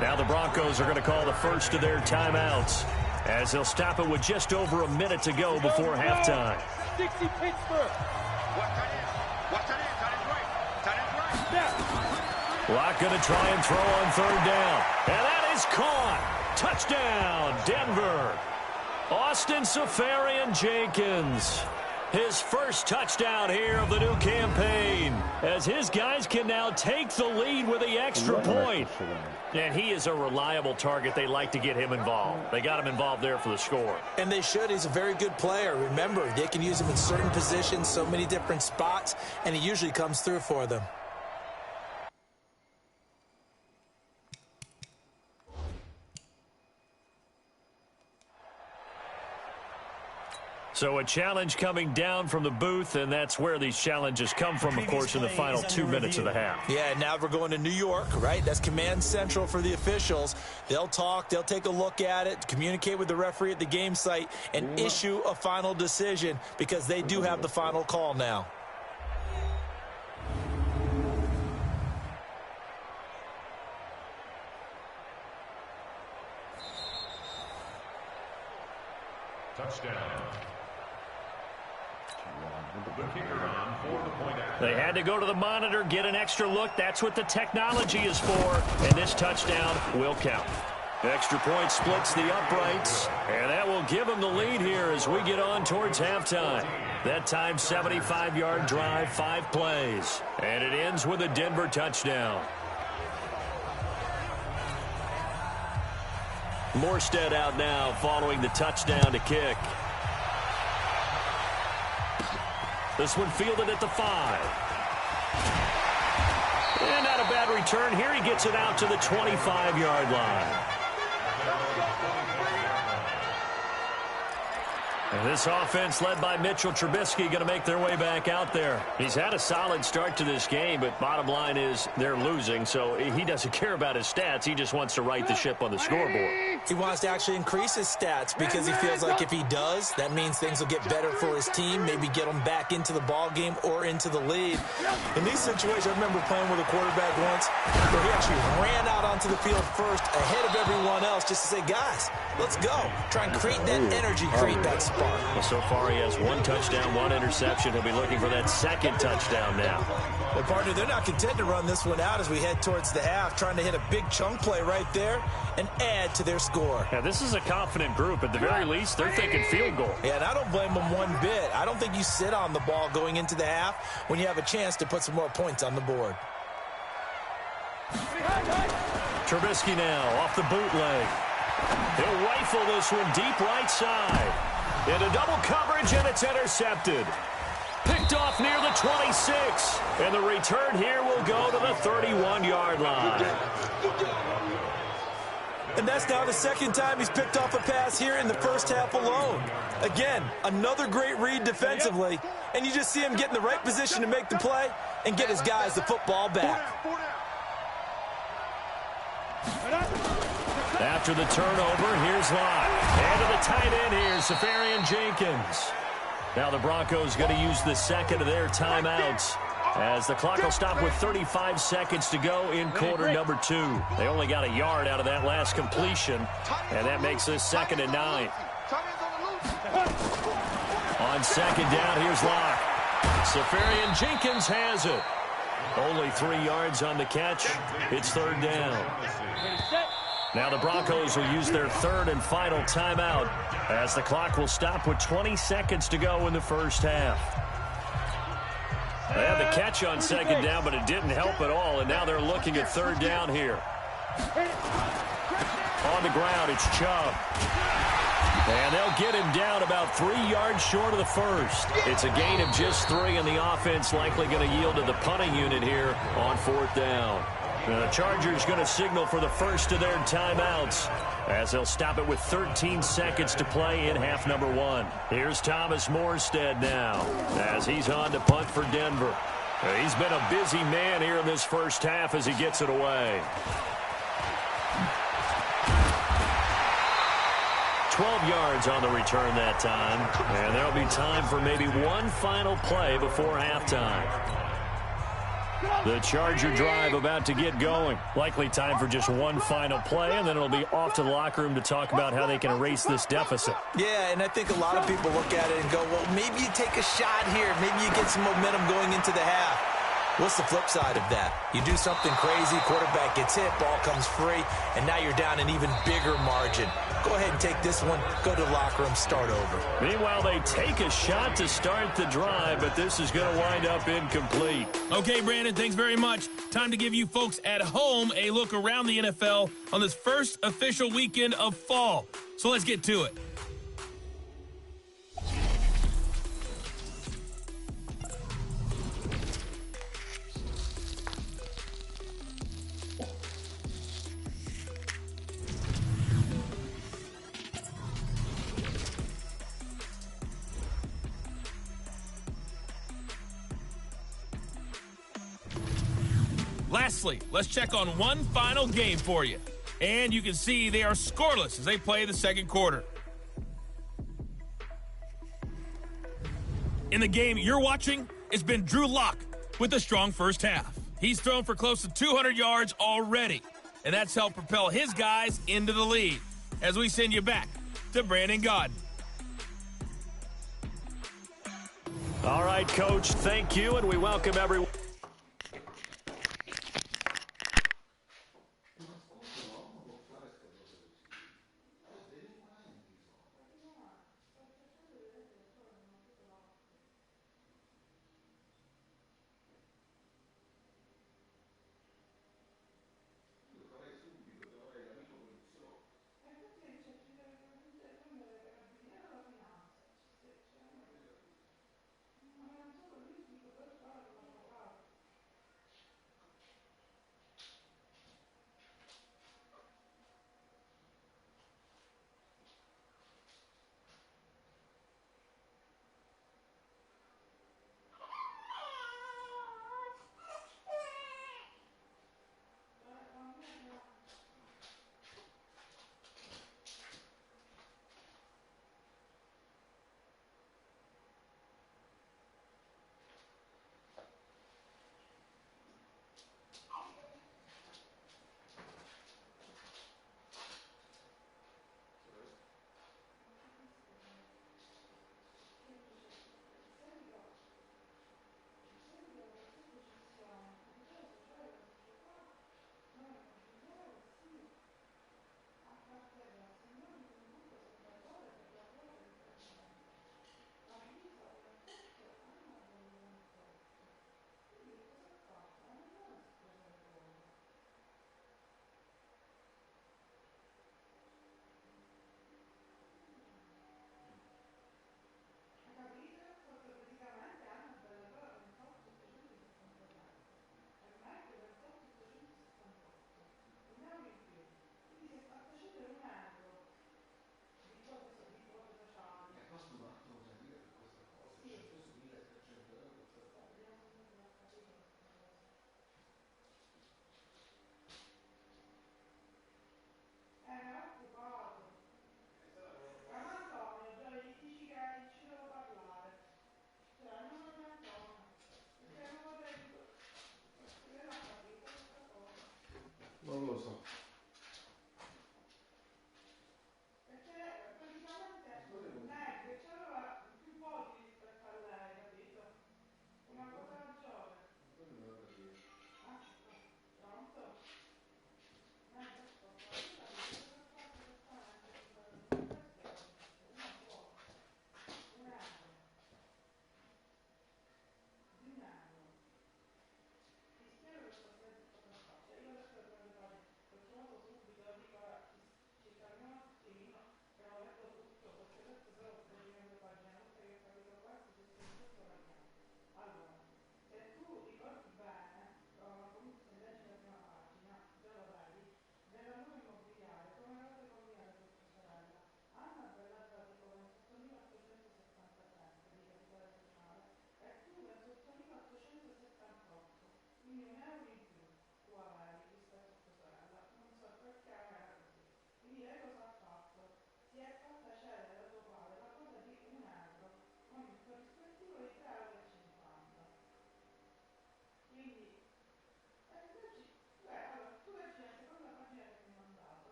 [SPEAKER 2] Now the Broncos are going to call the first of their timeouts as they'll stop it with just over a minute to go before halftime.
[SPEAKER 4] 60 Pittsburgh.
[SPEAKER 2] Locke going to try and throw on 3rd down. And that is caught. Touchdown, Denver. Austin Seferian-Jenkins. His first touchdown here of the new campaign, as his guys can now take the lead with the extra point. And he is a reliable target. They like to get him involved. They got him involved there for the score.
[SPEAKER 3] And they should. He's a very good player. Remember, they can use him in certain positions, so many different spots, and he usually comes through for them.
[SPEAKER 2] So a challenge coming down from the booth, and that's where these challenges come from, of course, in the final 2 minutes of the half.
[SPEAKER 3] Yeah, now we're going to New York, right? That's command central for the officials. They'll talk, they'll take a look at it, communicate with the referee at the game site, and issue a final decision because they do have the final call now.
[SPEAKER 8] Touchdown. The kicker on for the point out.
[SPEAKER 2] They had to go to the monitor, get an extra look. That's what the technology is for, and this touchdown will count. Extra point splits the uprights, and that will give them the lead here as we get on towards halftime. That time, 75-yard drive, 5 plays, and it ends with a Denver touchdown. Morstead out now following the touchdown to kick. This one fielded at the 5. And not a bad return here. He gets it out to the 25-yard line. And this offense led by Mitchell Trubisky going to make their way back out there. He's had a solid start to this game, but bottom line is they're losing, so he doesn't care about his stats. He just wants to right the ship on the scoreboard.
[SPEAKER 3] He wants to actually increase his stats because he feels like if he does, that means things will get better for his team, maybe get them back into the ball game or into the lead. In these situations, I remember playing with a quarterback once where he actually ran out onto the field first ahead of everyone else just to say, guys, let's go. Try and create that energy, create that spark.
[SPEAKER 2] Well, so far he has 1 touchdown, 1 interception. He'll be looking for that second touchdown now.
[SPEAKER 3] Well, partner, they're not content to run this one out as we head towards the half, trying to hit a big chunk play right there and add to their score.
[SPEAKER 2] Yeah, this is a confident group. At the very least, they're thinking field goal.
[SPEAKER 3] Yeah, and I don't blame them one bit. I don't think you sit on the ball going into the half when you have a chance to put some more points on the board.
[SPEAKER 2] Trubisky now off the bootleg. He'll rifle this one deep right side. Into double coverage, and it's intercepted. Picked off near the 26. And the return here will go to the 31-yard line.
[SPEAKER 3] And that's now the second time he's picked off a pass here in the first half alone. Again, another great read defensively, and you just see him get in the right position to make the play and get his guys the football back.
[SPEAKER 2] After the turnover, here's Locke. And to the tight end here, Safarian Jenkins. Now the Broncos going to use the second of their timeouts as the clock will stop with 35 seconds to go in quarter number 2. They only got a yard out of that last completion, and that makes this 2nd and 9. On second down, here's Locke. Safarian Jenkins has it. Only 3 yards on the catch. It's 3rd down. Now the Broncos will use their 3rd and final timeout as the clock will stop with 20 seconds to go in the first half. They had the catch on second down, but it didn't help at all, and now they're looking at 3rd down here. On the ground, it's Chubb. And they'll get him down about 3 yards short of the first. It's a gain of just 3, and the offense likely going to yield to the punting unit here on 4th down. The Chargers going to signal for the first of their timeouts as they'll stop it with 13 seconds to play in half number 1. Here's Thomas Morstead now as he's on to punt for Denver. He's been a busy man here in this first half as he gets it away. 12 yards on the return that time, and there'll be time for maybe one final play before halftime. The Charger drive about to get going. Likely time for just one final play, and then it'll be off to the locker room to talk about how they can erase this deficit.
[SPEAKER 3] Yeah, and I think a lot of people look at it and go, well, maybe you take a shot here. Maybe you get some momentum going into the half. What's the flip side of that? You do something crazy, quarterback gets hit, ball comes free, and now you're down an even bigger margin. Go ahead and take this one, go to the locker room, start over.
[SPEAKER 2] Meanwhile, they take a shot to start the drive, but this is going to wind up incomplete.
[SPEAKER 1] Okay, Brandon, thanks very much. Time to give you folks at home a look around the NFL on this first official weekend of fall. So let's get to it. Lastly, let's check on one final game for you. And you can see they are scoreless as they play the second quarter. In the game you're watching, it's been Drew Lock with a strong first half. He's thrown for close to 200 yards already, and that's helped propel his guys into the lead. As we send you back to Brandon Gaudin.
[SPEAKER 2] All right, Coach, thank you, and we welcome everyone.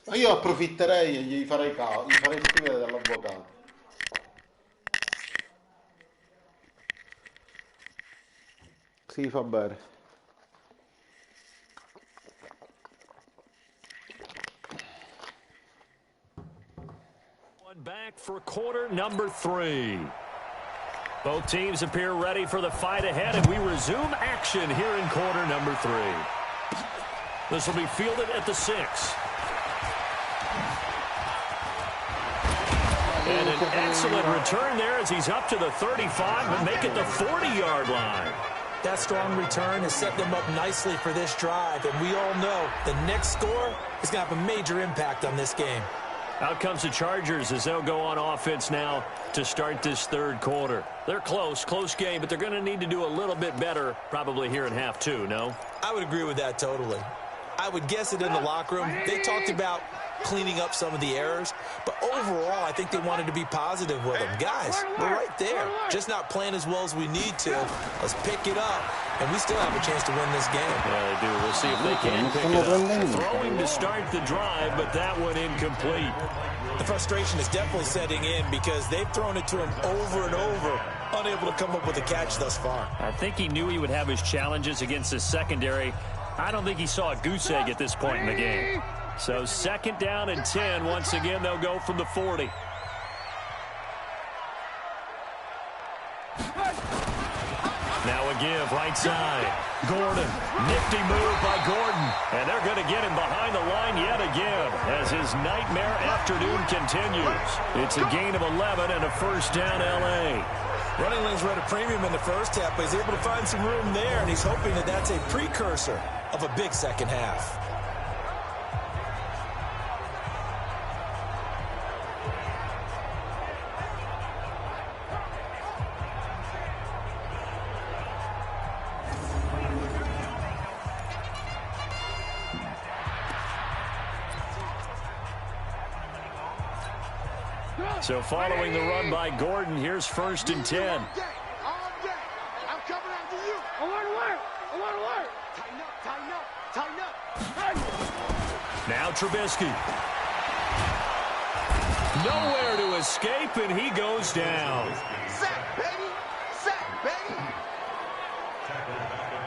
[SPEAKER 7] Ma io approfitterei e gli farei scrivere dall'avvocato. Sì, fa bene.
[SPEAKER 2] One back for quarter number 3. Both teams appear ready for the fight ahead, and we resume action here in quarter number 3. This will be fielded at the 6. And an excellent return there as he's up to the 35 and make it the 40-yard line.
[SPEAKER 3] That strong return has set them up nicely for this drive, and we all know the next score is going to have a major impact on this game.
[SPEAKER 2] Out comes the Chargers as they'll go on offense now to start this third quarter. They're close game, but they're going to need to do a little bit better probably here in half 2, no?
[SPEAKER 3] I would agree with that totally. I would guess it in the locker room. They talked about cleaning up some of the errors, but overall, I think they wanted to be positive with them. Guys, we're right there. Just not playing as well as we need to. Let's pick it up, and we still have a chance to win this game.
[SPEAKER 2] Yeah, they do. We'll see if they can pick it up. Throwing to start the drive, but that one incomplete.
[SPEAKER 3] The frustration is definitely setting in because they've thrown it to him over and over, unable to come up with a catch thus far.
[SPEAKER 2] I think he knew he would have his challenges against his secondary. I don't think he saw a goose egg at this point in the game. So 2nd down and 10. Once again, they'll go from the 40. Now a give right side. Gordon. Nifty move by Gordon. And they're going to get him behind the line yet again as his nightmare afternoon continues. It's a gain of 11 and a first down L.A.
[SPEAKER 3] Running lanes were at a premium in the first half, but he's able to find some room there, and he's hoping that that's a precursor of a big second half.
[SPEAKER 2] So following the run by Gordon, here's 1st and 10.
[SPEAKER 5] I'm coming after you. Alert. Tighten up.
[SPEAKER 2] Now Trubisky. Nowhere to escape, and he goes down.
[SPEAKER 5] Sack, baby.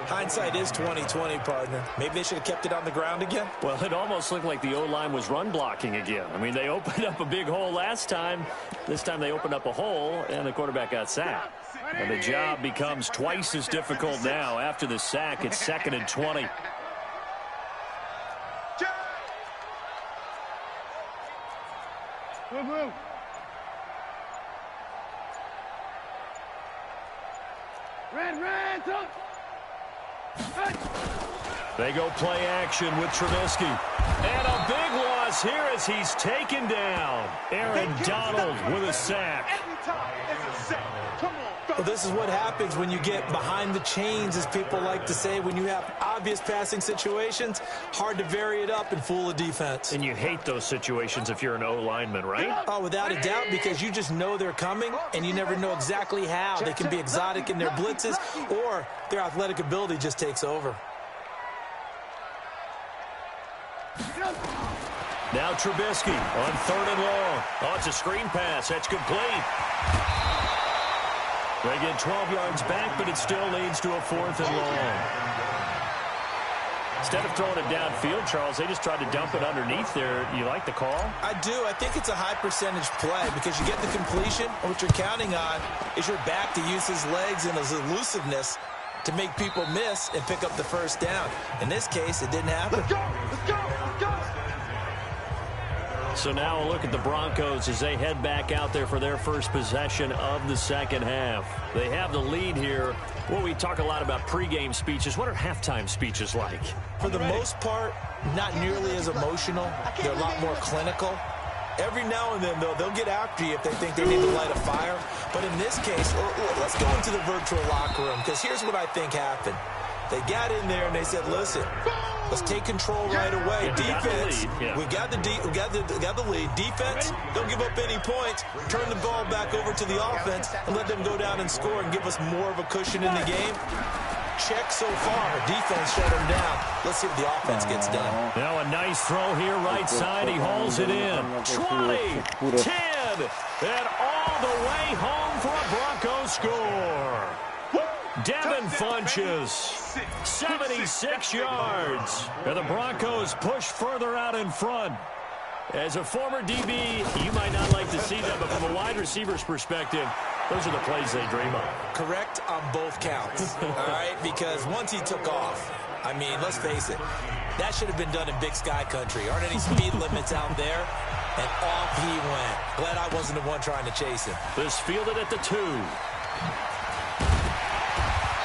[SPEAKER 3] Hindsight is 20/20, partner. Maybe they should have kept it on the ground again.
[SPEAKER 2] Well, it almost looked like the O-line was run blocking again. I mean, they opened up a big hole last time. This time they opened up a hole, and the quarterback got sacked. And the job becomes twice as difficult now. After the sack, it's 2nd and 20.
[SPEAKER 4] Red, up.
[SPEAKER 2] They go play action with Trubisky. And a big loss here as he's taken down. Aaron Donald with a sack.
[SPEAKER 5] Every time it's a sack. Come on.
[SPEAKER 3] Well, this is what happens when you get behind the chains, as people like to say. When you have obvious passing situations, hard to vary it up and fool a defense.
[SPEAKER 2] And you hate those situations if you're an O-lineman, right?
[SPEAKER 3] Oh, without a doubt, because you just know they're coming, and you never know exactly how. They can be exotic in their blitzes, or their athletic ability just takes over.
[SPEAKER 2] Now Trubisky on 3rd and long. Oh, it's a screen pass. That's complete. They get 12 yards back, but it still leads to a 4th and long. Instead of throwing it downfield, Charles, they just tried to dump it underneath there. You like the call?
[SPEAKER 3] I do. I think it's a high percentage play because you get the completion, and what you're counting on is your back to use his legs and his elusiveness to make people miss and pick up the first down. In this case, it didn't happen.
[SPEAKER 5] Let's go.
[SPEAKER 2] So now a look at the Broncos as they head back out there for their first possession of the second half. They have the lead here. Well, we talk a lot about pregame speeches. What are halftime speeches like?
[SPEAKER 3] For the most part, not nearly as emotional. They're a lot more clinical. Every now and then, though, they'll get after you if they think they need to light a fire. But in this case, let's go into the virtual locker room, because here's what I think happened. They got in there and they said, listen, let's take control right away. Defense, we got the lead. Defense, don't give up any points. Turn the ball back over to the offense and let them go down and score and give us more of a cushion in the game. check so far. Defense shut him down. Let's see what the offense gets done.
[SPEAKER 2] Now a nice throw here right side. He hauls it in. 20, 10, and all the way home for a Broncos score. Devin Funches, 76 yards. And the Broncos push further out in front. As a former DB, you might not like to see that, but from a wide receiver's perspective, those are the plays they dream of.
[SPEAKER 3] Correct on both counts, all right? Because once he took off, I mean, let's face it, that should have been done in Big Sky country. Aren't any speed limits out there? And off he went. Glad I wasn't the one trying to chase him.
[SPEAKER 2] This fielded at the 2.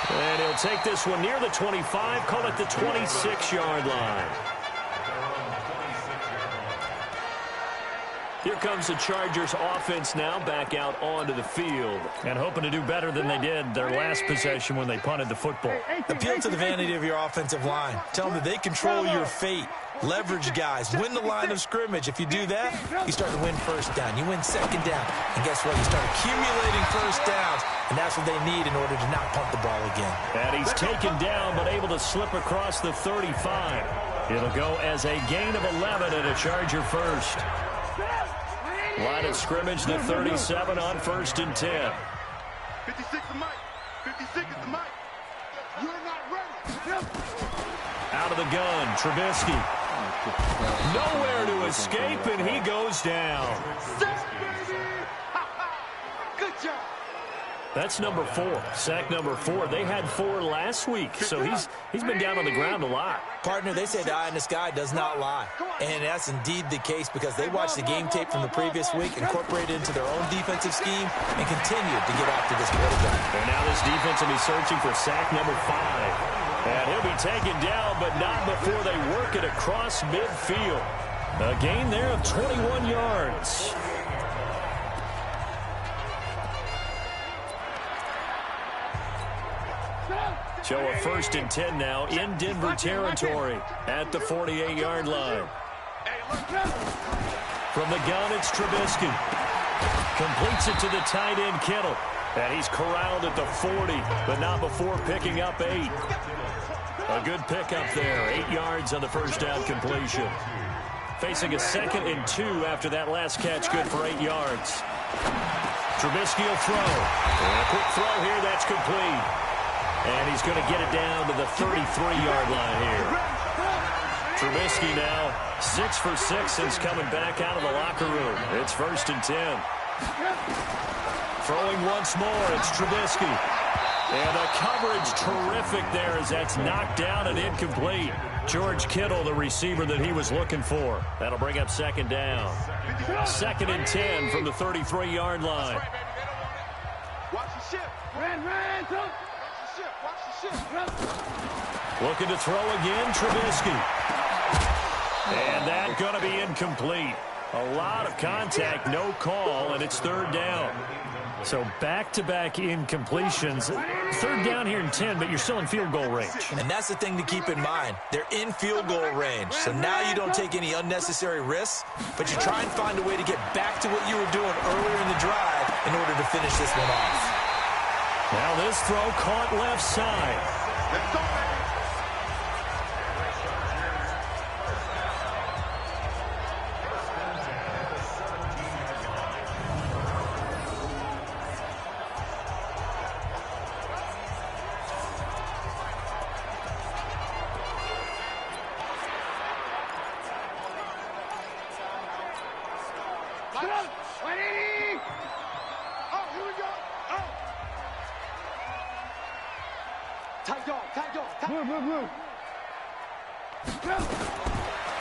[SPEAKER 2] And he'll take this one near the 25, call it the 26-yard line. Here comes the Chargers offense now back out onto the field and hoping to do better than they did their last possession when they punted the football.
[SPEAKER 3] Appeal to the vanity of your offensive line. Tell them that they control your fate. Leverage guys. Win the line of scrimmage. If you do that, you start to win first down. You win second down. And guess what? You start accumulating first downs. And that's what they need in order to not punt the ball again.
[SPEAKER 2] And he's taken down but able to slip across the 35. It'll go as a gain of 11 and a Charger first. Line of scrimmage, the 37 on 1st and 10.
[SPEAKER 5] 56 to Mike. 56 is the Mike. You're not ready.
[SPEAKER 2] Out of the gun, Trubisky. Nowhere to escape, and he goes down.
[SPEAKER 5] Good job.
[SPEAKER 2] That's number 4, sack number 4. They had 4 last week, so he's been down on the ground a lot.
[SPEAKER 3] Partner, they say the eye in the sky does not lie. And that's indeed the case because they watched the game tape from the previous week, incorporated it into their own defensive scheme, and continued to get after this quarterback.
[SPEAKER 2] And now this defense will be searching for sack number 5. And he'll be taken down, but not before they work it across midfield. A gain there of 21 yards. So a 1st and 10 now in Denver territory at the 48-yard line. From the gun, it's Trubisky. Completes it to the tight end, Kittle. And he's corralled at the 40, but not before picking up 8. A good pickup there, 8 yards on the first down completion. Facing a 2nd and 2 after that last catch, good for 8 yards. Trubisky will throw. And a quick throw here, that's complete. And he's going to get it down to the 33-yard line here. Trubisky now 6 for 6 since coming back out of the locker room. It's 1st and 10. Throwing once more, it's Trubisky. And the coverage terrific there as that's knocked down and incomplete. George Kittle, the receiver that he was looking for. That'll bring up 2nd down. 2nd and 10 from the 33-yard line.
[SPEAKER 5] Watch the ship.
[SPEAKER 2] Looking to throw again, Trubisky. And that's going to be incomplete. A lot of contact, no call, and it's 3rd down. So back-to-back incompletions. 3rd down here in 10, but you're still in field goal range.
[SPEAKER 3] And that's the thing to keep in mind. They're in field goal range. So now you don't take any unnecessary risks, but you try and find a way to get back to what you were doing earlier in the drive in order to finish this one off.
[SPEAKER 2] Now this throw caught left side.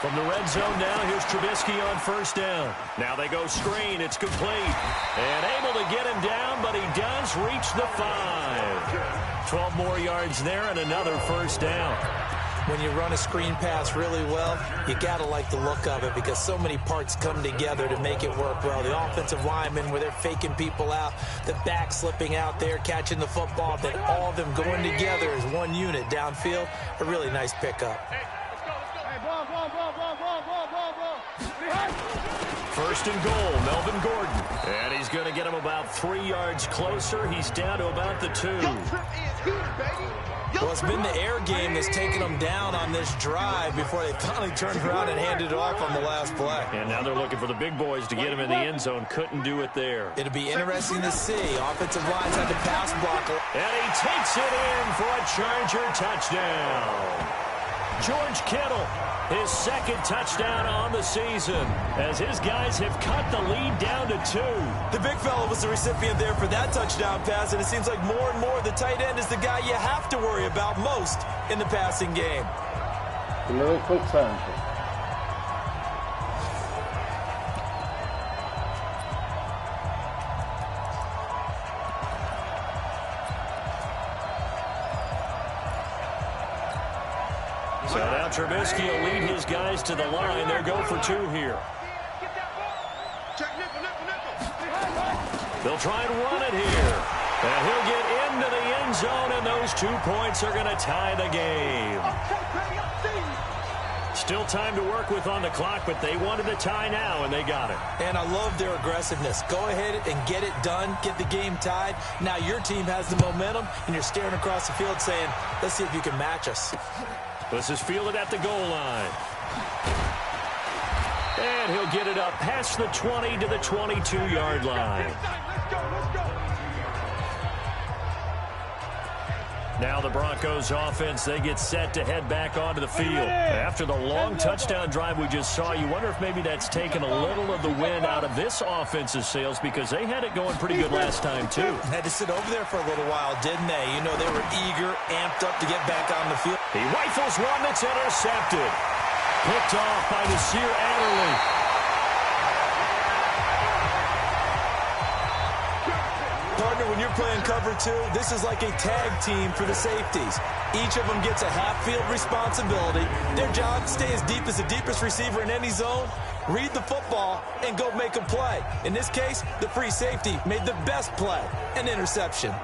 [SPEAKER 2] From the red zone now, here's Trubisky on 1st down. Now they go screen. It's complete. And able to get him down, but he does reach the 5. 12 more yards there and another 1st down.
[SPEAKER 3] When you run a screen pass really well, you got to like the look of it because so many parts come together to make it work well. The offensive linemen, where they're faking people out, the back slipping out there, catching the football, then all of them going together as one unit downfield. A really nice pickup.
[SPEAKER 4] Hey, ball.
[SPEAKER 2] First and goal, Melvin Gordon. And he's going to get him about 3 yards closer. He's down to about the 2.
[SPEAKER 3] Well, it's been the air game that's taken them down on this drive before they finally turned around and handed it off on the last play.
[SPEAKER 2] And now they're looking for the big boys to get him in the end zone. Couldn't do it there.
[SPEAKER 3] It'll be interesting to see. Offensive lines had the pass blocker.
[SPEAKER 2] And he takes it in for a Charger touchdown. George Kittle, his second touchdown on the season, as his guys have cut the lead down to 2.
[SPEAKER 3] The big fella was the recipient there for that touchdown pass, and it seems like more and more the tight end is the guy you have to worry about most in the passing game.
[SPEAKER 7] Col centro.
[SPEAKER 2] So now Trubisky will lead his guys to the line. They'll go for 2 here. They'll try and run it here. And he'll get into the end zone, and those 2 points are going to tie the game. Still time to work with on the clock, but they wanted a tie now, and they got it.
[SPEAKER 3] And I love their aggressiveness. Go ahead and get it done, get the game tied. Now your team has the momentum, and you're staring across the field saying, let's see if you can match us.
[SPEAKER 2] This is fielded at the goal line. And he'll get it up past the 20 to the 22-yard line. Now the Broncos offense, they get set to head back onto the field. After the long touchdown drive we just saw, you wonder if maybe that's taken a little of the wind out of this offense's sails, because they had it going pretty good last time too.
[SPEAKER 3] Had to sit over there for a little while, didn't they? You know, they were eager, amped up to get back on the field.
[SPEAKER 2] He rifles one that's intercepted. Picked off by Nasir Adderley.
[SPEAKER 3] Partner, when you're playing cover 2, this is like a tag team for the safeties. Each of them gets a half-field responsibility. Their job, stay as deep as the deepest receiver in any zone, read the football, and go make a play. In this case, the free safety made the best play, an interception.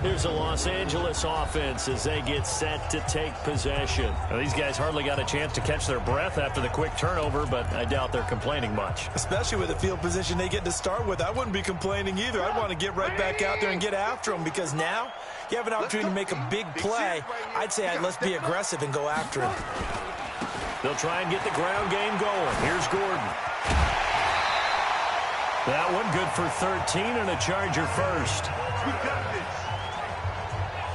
[SPEAKER 2] Here's the Los Angeles offense as they get set to take possession. Now, these guys hardly got a chance to catch their breath after the quick turnover, but I doubt they're complaining much.
[SPEAKER 3] Especially with the field position they get to start with. I wouldn't be complaining either. I'd want to get right back out there and get after them, because now you have an opportunity to make a big play. I'd say let's be aggressive and go after him.
[SPEAKER 2] They'll try and get the ground game going. Here's Gordon. That one good for 13 and a Charger first.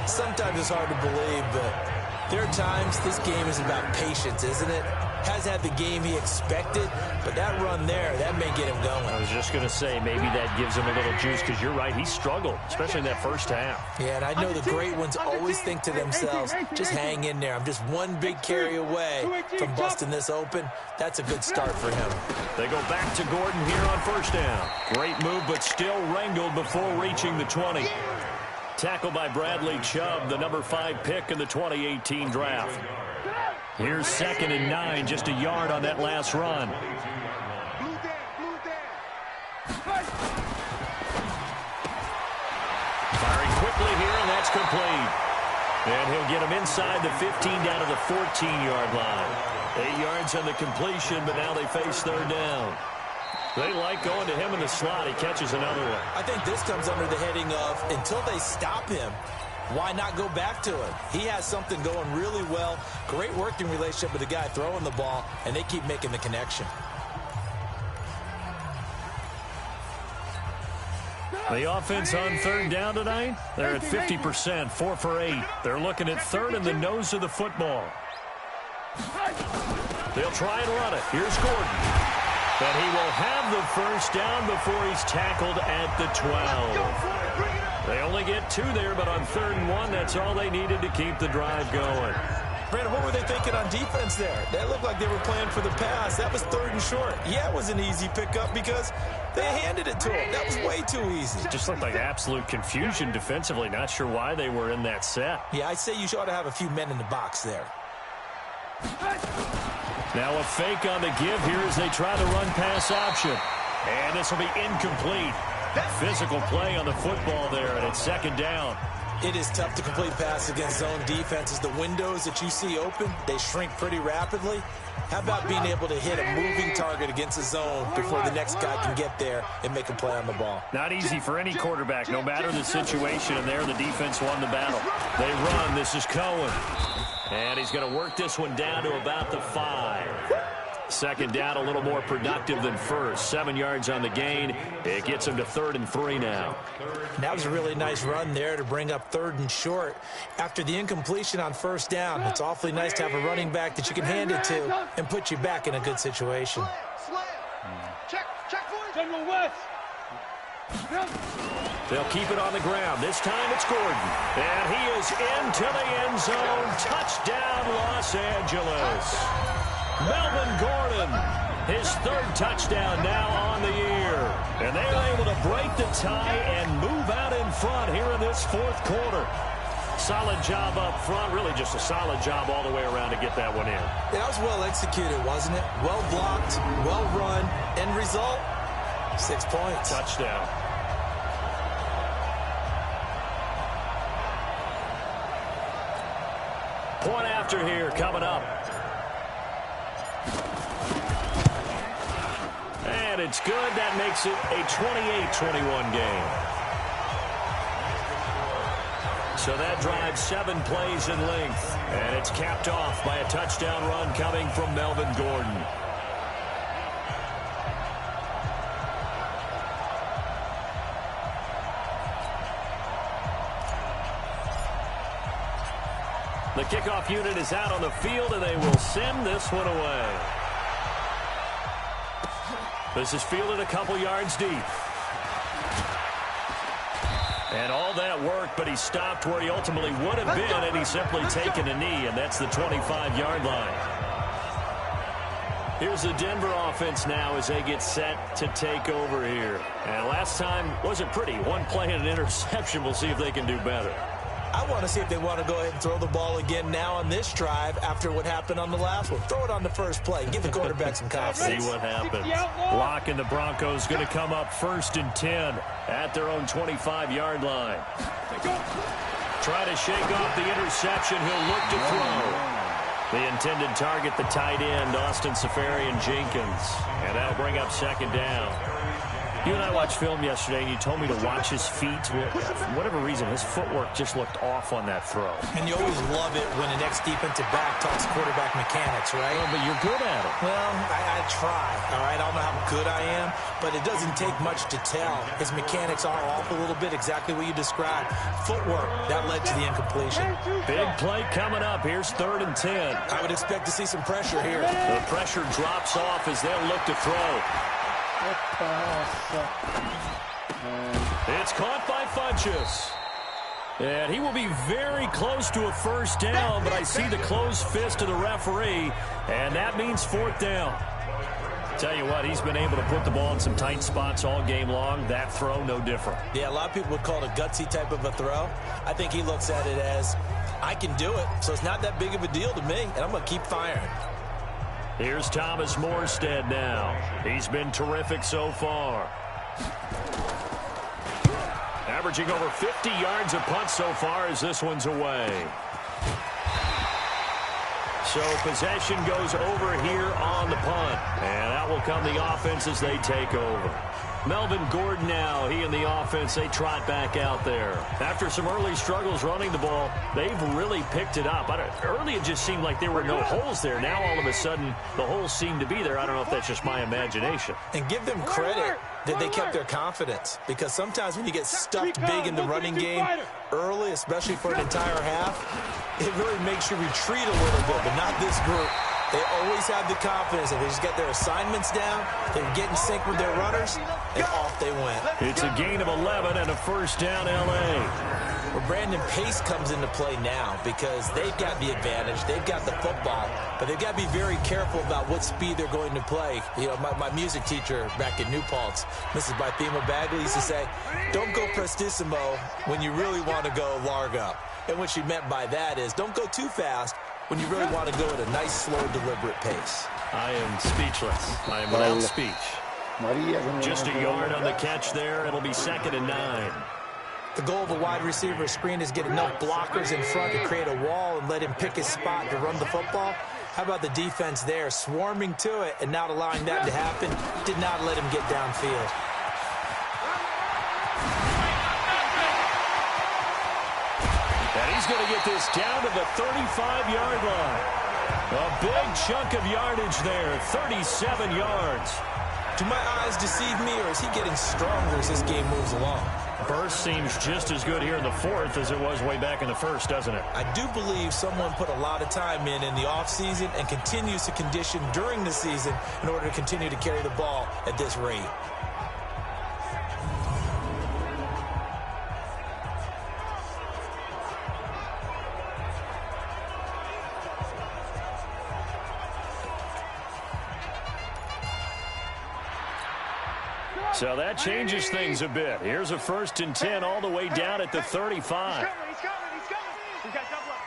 [SPEAKER 3] Sometimes it's hard to believe, but there are times this game is about patience, isn't it? Has had the game he expected, but that run there, that may get him going.
[SPEAKER 2] I was just going to say, maybe that gives him a little juice, because you're right, he struggled, especially in that first half.
[SPEAKER 3] Yeah, and I know the great ones always think to themselves, just hang in there. I'm just one big carry away from busting this open. That's a good start for him.
[SPEAKER 2] They go back to Gordon here on first down. Great move, but still wrangled before reaching the 20. Tackled by Bradley Chubb, the number 5 pick in the 2018 draft. Here's 2nd and 9, just a yard on that last run. Firing quickly here, and that's complete. And he'll get him inside the 15 down to the 14-yard line. 8 yards on the completion, but now they face 3rd down. They like going to him in the slot. He catches another one.
[SPEAKER 3] I think this comes under the heading of, until they stop him, why not go back to him? He has something going really well. Great working relationship with the guy throwing the ball, and they keep making the connection.
[SPEAKER 2] The offense on 3rd down tonight, they're at 50%, 4 for 8. They're looking at 3rd in the nose of the football. They'll try and run it. Here's Gordon. But he will have the first down before he's tackled at the 12. They only get 2 there, but on 3rd and 1, that's all they needed to keep the drive going.
[SPEAKER 3] Brandon, what were they thinking on defense there? That looked like they were playing for the pass. That was 3rd and short. Yeah, it was an easy pickup because they handed it to him. That was way too easy.
[SPEAKER 2] It just looked like absolute confusion defensively. Not sure why they were in that set.
[SPEAKER 3] Yeah, I'd say you ought to have a few men in the box there.
[SPEAKER 2] Now a fake on the give here as they try the run-pass option. And this will be incomplete. Physical play on the football there, and it's 2nd down.
[SPEAKER 3] It is tough to complete passes against zone defenses. The windows that you see open, they shrink pretty rapidly. How about being able to hit a moving target against a zone before the next guy can get there and make a play on the ball?
[SPEAKER 2] Not easy for any quarterback, no matter the situation, and there the defense won the battle. They run. This is Cohen. And he's going to work this one down to about the 5. Second down, a little more productive than first. 7 yards on the gain. It gets him to 3rd and 3 now.
[SPEAKER 3] That was a really nice run there to bring up 3rd and short. After the incompletion on 1st down, it's awfully nice to have a running back that you can hand it to and put you back in a good situation.
[SPEAKER 4] Check, General West.
[SPEAKER 2] They'll keep it on the ground. This time it's Gordon. And he is into the end zone. Touchdown, Los Angeles. Melvin Gordon, his 3rd touchdown now on the year. And they are able to break the tie and move out in front here in this 4th quarter. Solid job up front, really just a solid job all the way around to get that one in.
[SPEAKER 3] Yeah, that was well executed, wasn't it? Well blocked, well run. End result, 6 points.
[SPEAKER 2] Touchdown. Point after here coming up. And it's good. That makes it a 28-21 game. So that drives 7 plays in length. And it's capped off by a touchdown run coming from Melvin Gordon. The kickoff unit is out on the field, and they will send this one away. This is fielded a couple yards deep. And all that work, but he stopped where he ultimately would have been, and he's simply taken a knee, and that's the 25-yard line. Here's the Denver offense now as they get set to take over here. And last time wasn't pretty. 1 play and an interception. We'll see if they can do better.
[SPEAKER 3] I want to see if they want to go ahead and throw the ball again now on this drive after what happened on the last one. Throw it on the first play. Give the quarterback some confidence.
[SPEAKER 2] See what happens. Locke and the Broncos going to come up 1st and 10 at their own 25-yard line. Try to shake off the interception. He'll look to throw. The intended target, the tight end, Austin Seferian-Jenkins. And that'll bring up 2nd down. You and I watched film yesterday, and you told me to watch his feet. For whatever reason, his footwork just looked off on that throw.
[SPEAKER 3] And you always love it when an ex-defensive back talks quarterback mechanics, right?
[SPEAKER 2] Well, but you're good at it.
[SPEAKER 3] Well, I try, all right? I don't know how good I am, but it doesn't take much to tell. His mechanics are off a little bit, exactly what you described. Footwork, that led to the incompletion.
[SPEAKER 2] Big play coming up. Here's 3rd and 10.
[SPEAKER 3] I would expect to see some pressure here.
[SPEAKER 2] The pressure drops off as they'll look to throw. It's caught by Funchess. And he will be very close to a 1st down, but I see the closed fist of the referee, and that means 4th down. Tell you what, he's been able to put the ball in some tight spots all game long. That throw, no different.
[SPEAKER 3] Yeah, a lot of people would call it a gutsy type of a throw. I think he looks at it as, I can do it, so it's not that big of a deal to me, and I'm going to keep firing.
[SPEAKER 2] Here's Thomas Morstead now. He's been terrific so far. Averaging over 50 yards a punt so far as this one's away. So possession goes over here on the punt. And that will come the offense as they take over. Melvin Gordon now, he and the offense, they trot back out there. After some early struggles running the ball, they've really picked it up. Early it just seemed like there were no holes there. Now all of a sudden the holes seem to be there. I don't know if that's just my imagination.
[SPEAKER 3] And give them credit that they kept their confidence, because sometimes when you get stuffed big in the running game early, especially for an entire half, it really makes you retreat a little bit, but not this group. They always have the confidence that they just get their assignments down, they get in sync with their runners, and off they went.
[SPEAKER 2] It's a gain of 11 and a 1st down L.A.
[SPEAKER 3] Well, Brandon, pace comes into play now because they've got the advantage. They've got the football, but they've got to be very careful about what speed they're going to play. You know, my music teacher back in New Paltz, Mrs. Bythema Bagley, used to say, don't go prestissimo when you really want to go largo. And what she meant by that is don't go too fast when you really want to go at a nice, slow, deliberate pace.
[SPEAKER 2] I am speechless. I am without speech. Just a yard on the catch there. It'll be 2nd and 9.
[SPEAKER 3] The goal of a wide receiver screen is get enough blockers in front to create a wall and let him pick his spot to run the football. How about the defense there, swarming to it and not allowing that to happen? Did not let him get downfield.
[SPEAKER 2] And he's going to get this down to the 35-yard line. A big chunk of yardage there, 37 yards.
[SPEAKER 3] Do my eyes deceive me, or is he getting stronger as this game moves along?
[SPEAKER 2] Burst seems just as good here in the fourth as it was way back in the first, doesn't it?
[SPEAKER 3] I do believe someone put a lot of time in the offseason and continues to condition during the season in order to continue to carry the ball at this rate.
[SPEAKER 2] So that changes things a bit. Here's a 1st and 10 all the way down at the 35.
[SPEAKER 4] He's coming. We got double up.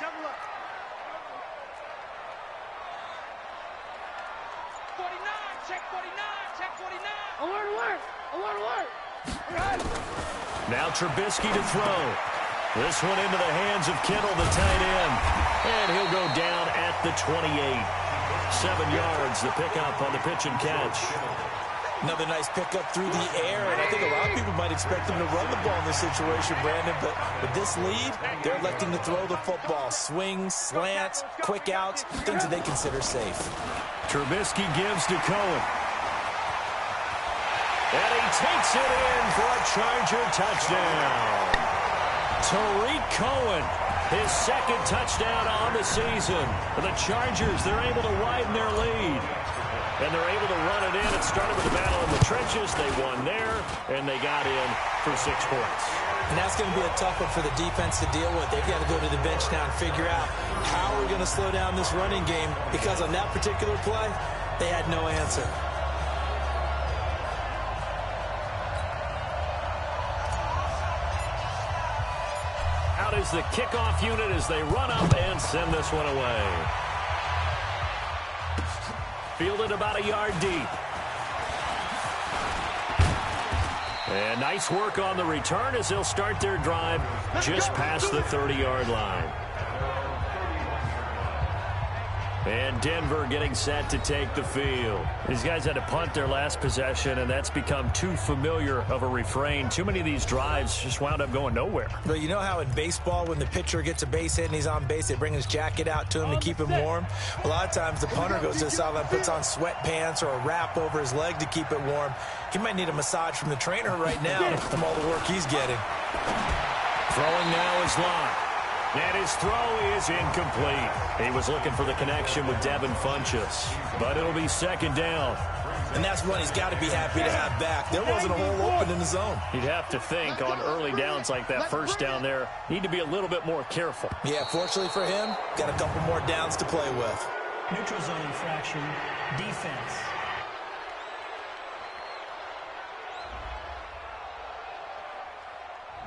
[SPEAKER 4] 49, check 49. Alert.
[SPEAKER 2] Now Trubisky to throw. This one into the hands of Kittle, the tight end. And he'll go down at the 28. 7 yards, the pickup on the pitch and catch.
[SPEAKER 3] Another nice pickup through the air, and I think a lot of people might expect them to run the ball in this situation, Brandon, but with this lead, they're electing to throw the football. Swings, slants, quick outs, things that they consider safe.
[SPEAKER 2] Trubisky gives to Cohen. And he takes it in for a Charger touchdown. Tariq Cohen, his 2nd touchdown on the season. For the Chargers, they're able to widen their lead. And they're able to run it in. It started with a battle in the trenches. They won there, and they got in for 6 points.
[SPEAKER 3] And that's going to be a tough one for the defense to deal with. They've got to go to the bench now and figure out how we're going to slow down this running game, because on that particular play, they had no answer.
[SPEAKER 2] Out is the kickoff unit as they run up and send this one away. Fielded about a yard deep. And nice work on the return as they'll start their drive just past the 30-yard line. And Denver getting set to take the field. These guys had to punt their last possession, and that's become too familiar of a refrain. Too many of these drives just wound up going nowhere.
[SPEAKER 3] But you know how in baseball, when the pitcher gets a base hit and he's on base, they bring his jacket out to him to keep him warm? A lot of times the punter goes to the sideline, puts on sweatpants or a wrap over his leg to keep it warm. He might need a massage from the trainer right now from all the work he's getting.
[SPEAKER 2] Throwing now is Locke. And his throw is incomplete. He was looking for the connection with Devin Funchess, but it'll be 2nd down.
[SPEAKER 3] And that's one he's got to be happy to have back. There wasn't a hole open in the zone.
[SPEAKER 2] You'd have to think on early downs like that, 1st down there, need to be a little bit more careful.
[SPEAKER 3] Yeah, fortunately for him, got a couple more downs to play with.
[SPEAKER 6] Neutral zone infraction, defense.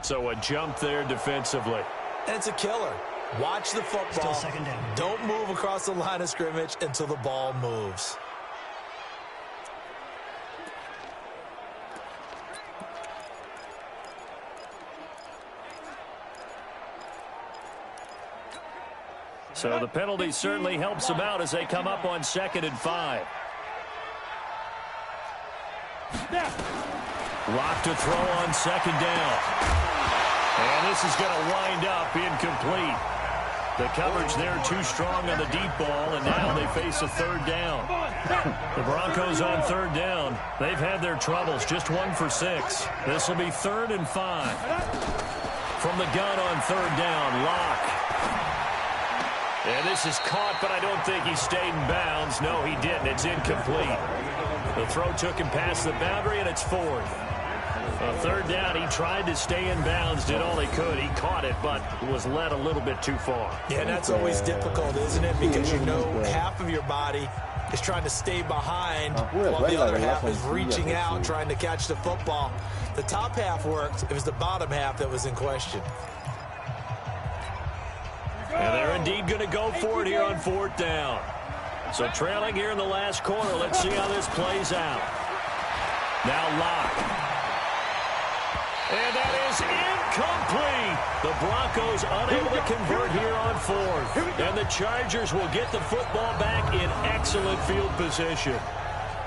[SPEAKER 2] So a jump there defensively.
[SPEAKER 3] And it's a killer. Watch the football.
[SPEAKER 6] Still 2nd down.
[SPEAKER 3] Don't move across the line of scrimmage until the ball moves.
[SPEAKER 2] So the penalty certainly helps them out as they come up on 2nd and 5. Lock to throw on 2nd down. And this is going to wind up incomplete. The coverage there too strong on the deep ball, and now they face a 3rd down. The Broncos on 3rd down. They've had their troubles, just 1 for 6. This will be 3rd and 5. From the gun on 3rd down, Locke. And this is caught, but I don't think he stayed in bounds. No, he didn't. It's incomplete. The throw took him past the boundary, and it's 4th. A 3rd down, he tried to stay in bounds, did all he could. He caught it, but was led a little bit too far.
[SPEAKER 3] Yeah, and that's always difficult, isn't it? Because you know half of your body is trying to stay behind while the other half is reaching out, trying to catch the football. The top half worked. It was the bottom half that was in question.
[SPEAKER 2] And they're indeed going to go for it here on 4th down. So trailing here in the last quarter. Let's see how this plays out. Now Locke. And that is Complete. The Broncos unable to convert here on fourth. And the Chargers will get the football back in excellent field position.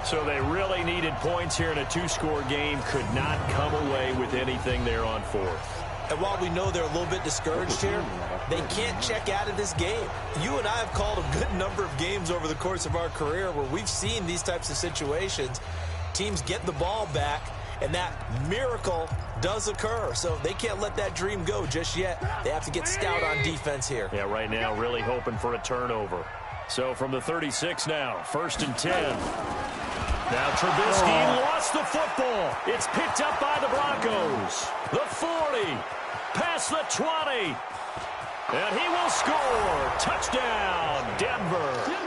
[SPEAKER 2] So they really needed points here in a two-score game. Could not come away with anything there on fourth.
[SPEAKER 3] And while we know they're a little bit discouraged here, they can't check out of this game. You and I have called a good number of games over the course of our career where we've seen these types of situations. Teams get the ball back, and that miracle does occur. So they can't let that dream go just yet. They have to get stout on defense here.
[SPEAKER 2] Yeah, right now really hoping for a turnover. So from the 36 now, 1st and 10. Now Trubisky lost the football. It's picked up by the Broncos. The 40, past the 20. And he will score. Touchdown, Denver.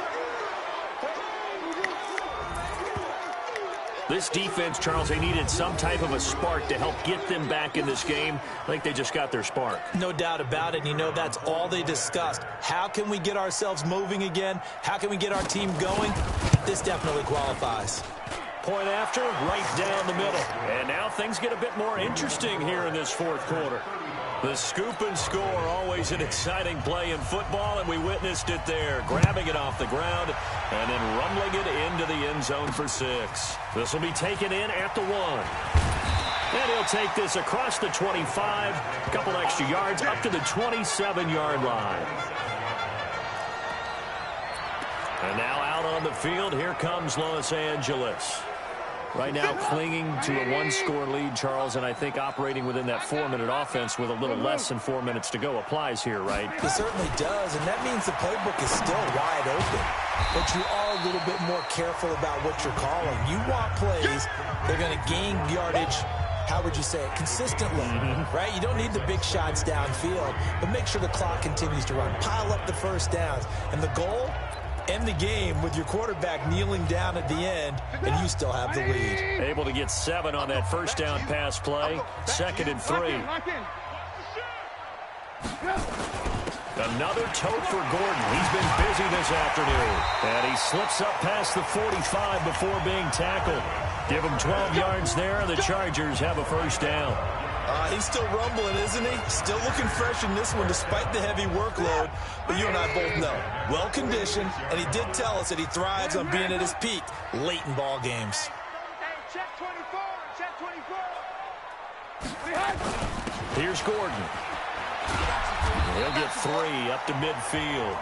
[SPEAKER 2] This defense, Charles, they needed some type of a spark to help get them back in this game. I think they just got their spark.
[SPEAKER 3] No doubt about it. And you know, that's all they discussed. How can we get ourselves moving again? How can we get our team going? This definitely qualifies.
[SPEAKER 2] Point after, right down the middle. And now things get a bit more interesting here in this fourth quarter. The scoop and score, always an exciting play in football, and we witnessed it there. Grabbing it off the ground and then rumbling it into the end zone for 6. This will be taken in at the 1. And he'll take this across the 25, a couple extra yards up to the 27-yard line. And now out on the field, here comes Los Angeles. Right now clinging to a one-score lead, Charles, and I think operating within that 4-minute offense with a little less than 4 minutes to go applies here, right?
[SPEAKER 3] It certainly does, and that means the playbook is still wide open. But you are a little bit more careful about what you're calling. You want plays that are going to gain yardage, how would you say it, consistently, right? You don't need the big shots downfield, but make sure the clock continues to run. Pile up the first downs. And the goal? End the game with your quarterback kneeling down at the end, and you still have the lead.
[SPEAKER 2] Able to get 7 on that first down pass play. 2nd and 3. Another tote for Gordon. He's been busy this afternoon. And he slips up past the 45 before being tackled. Give him 12 yards there, and the Chargers have a first down.
[SPEAKER 3] He's still rumbling, isn't he? Still looking fresh in this one despite the heavy workload. But you and I both know, well-conditioned, and he did tell us that he thrives on being at his peak late in ball games.
[SPEAKER 4] Check 24, check 24.
[SPEAKER 2] Here's Gordon. He'll get 3 up to midfield.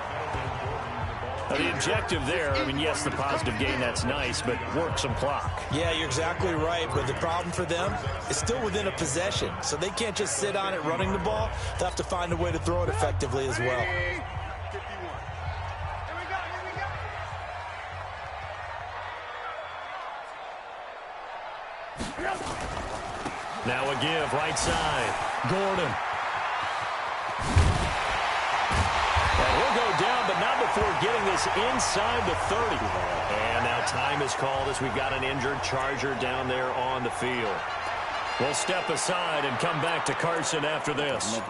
[SPEAKER 2] Now, the objective there, I mean, yes, the positive gain, that's nice, but work some clock.
[SPEAKER 3] Yeah, you're exactly right, but the problem for them is still within a possession, so they can't just sit on it running the ball. They'll have to find a way to throw it effectively as well.
[SPEAKER 2] Now a give, right side. Gordon. He'll go down, but not before getting this inside the 30. And now time is called as we've got an injured Charger down there on the field. We'll step aside and come back to Carson after this.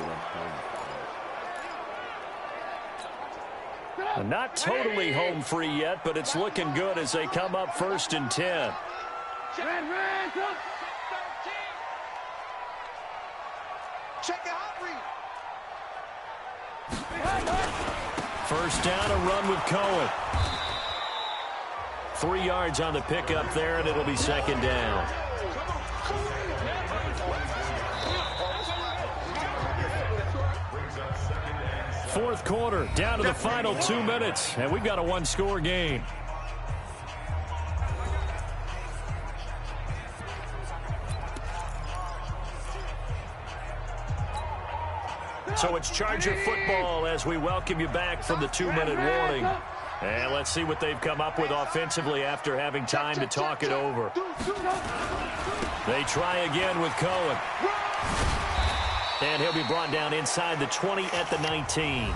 [SPEAKER 2] Not totally home free yet, but it's looking good as they come up 1st and 10.
[SPEAKER 5] Check it out, read.
[SPEAKER 2] First down, a run with Cohen. 3 yards on the pickup there, and it'll be 2nd down. Fourth quarter, down to the final 2 minutes, and we've got a one-score game. So it's Charger football as we welcome you back from the 2-minute warning. And let's see what they've come up with offensively after having time to talk it over. They try again with Cohen. And he'll be brought down inside the 20 at the 19.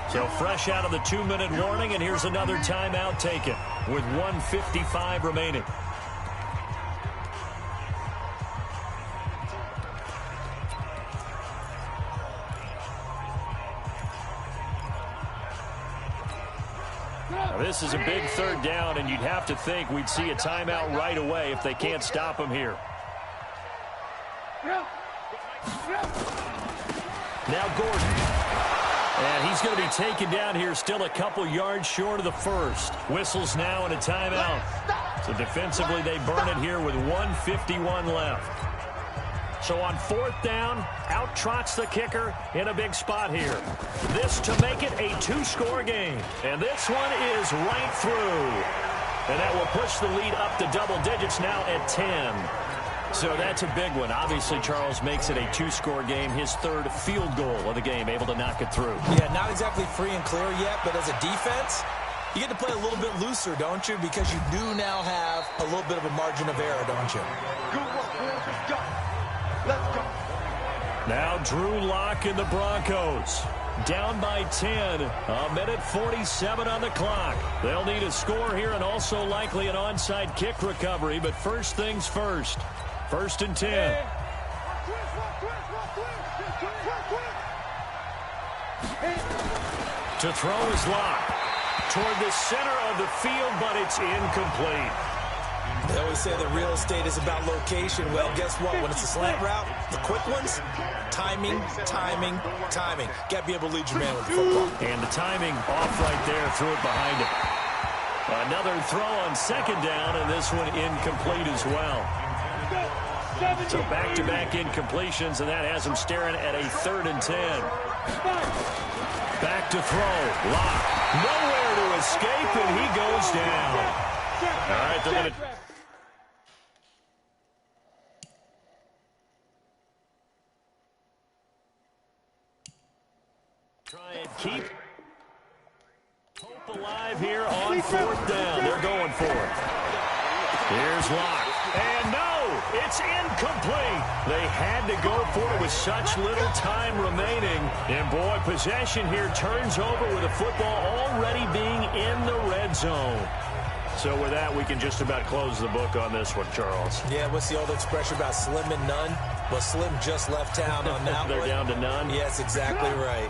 [SPEAKER 2] So fresh out of the 2-minute warning, and here's another timeout taken with 1:55 remaining. Now, this is a big 3rd down, and you'd have to think we'd see a timeout right away if they can't stop him here. Now Gordon. And he's going to be taken down here still a couple yards short of the first. Whistles now and a timeout. So defensively they burn it here with 1:51 left. So on 4th down, out trots the kicker in a big spot here. This to make it a 2-score game. And this one is right through. And that will push the lead up to double digits now at 10. So that's a big one. Obviously, Charles makes it a 2-score game. His 3rd field goal of the game, able to knock it through.
[SPEAKER 3] Yeah, not exactly free and clear yet, but as a defense, you get to play a little bit looser, don't you? Because you do now have a little bit of a margin of error, don't you?
[SPEAKER 4] Good work, boys. Let's go. Let's go.
[SPEAKER 2] Now Drew Lock and the Broncos. Down by 10. 1:47 on the clock. They'll need a score here and also likely an onside kick recovery. But first things first. 1st and 10. To throw is Lock. Toward the center of the field, but it's incomplete.
[SPEAKER 3] They always say that real estate is about location. Well, guess what? When it's a slant route, the quick ones, timing, timing, timing. Got to be able to lead your man with the football.
[SPEAKER 2] And the timing off right there, threw it behind him. Another throw on 2nd down, and this one incomplete as well. So back-to-back incompletions, and that has him staring at a 3rd and 10. Back to throw. Lock. Nowhere to escape, and he goes down. All right, they're going to... try and keep hope alive here on 4th down. They're going for it. Here's Lock. And no, it's incomplete. They had to go for it with such little time remaining. And boy, possession here turns over with the football already being in the red zone. So with that, we can just about close the book on this one, Charles.
[SPEAKER 3] Yeah, what's the old expression about slim and none? Well, Slim just left town on that
[SPEAKER 2] They're
[SPEAKER 3] one.
[SPEAKER 2] down to none?
[SPEAKER 3] Yes, exactly right.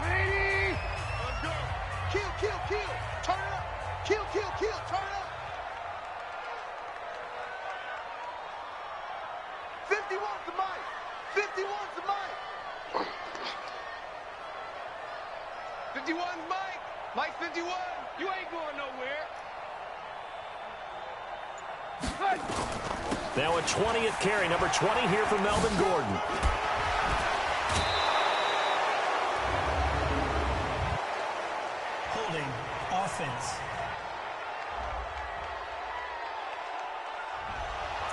[SPEAKER 5] Kill, kill, kill. Turn it up. Kill, kill, kill. Turn it up. 51's the mic. 51's the mic. 51's Mike. Mike 51. You ain't going nowhere.
[SPEAKER 2] Now a 20th carry, number 20 here for Melvin Gordon.
[SPEAKER 6] Holding offense.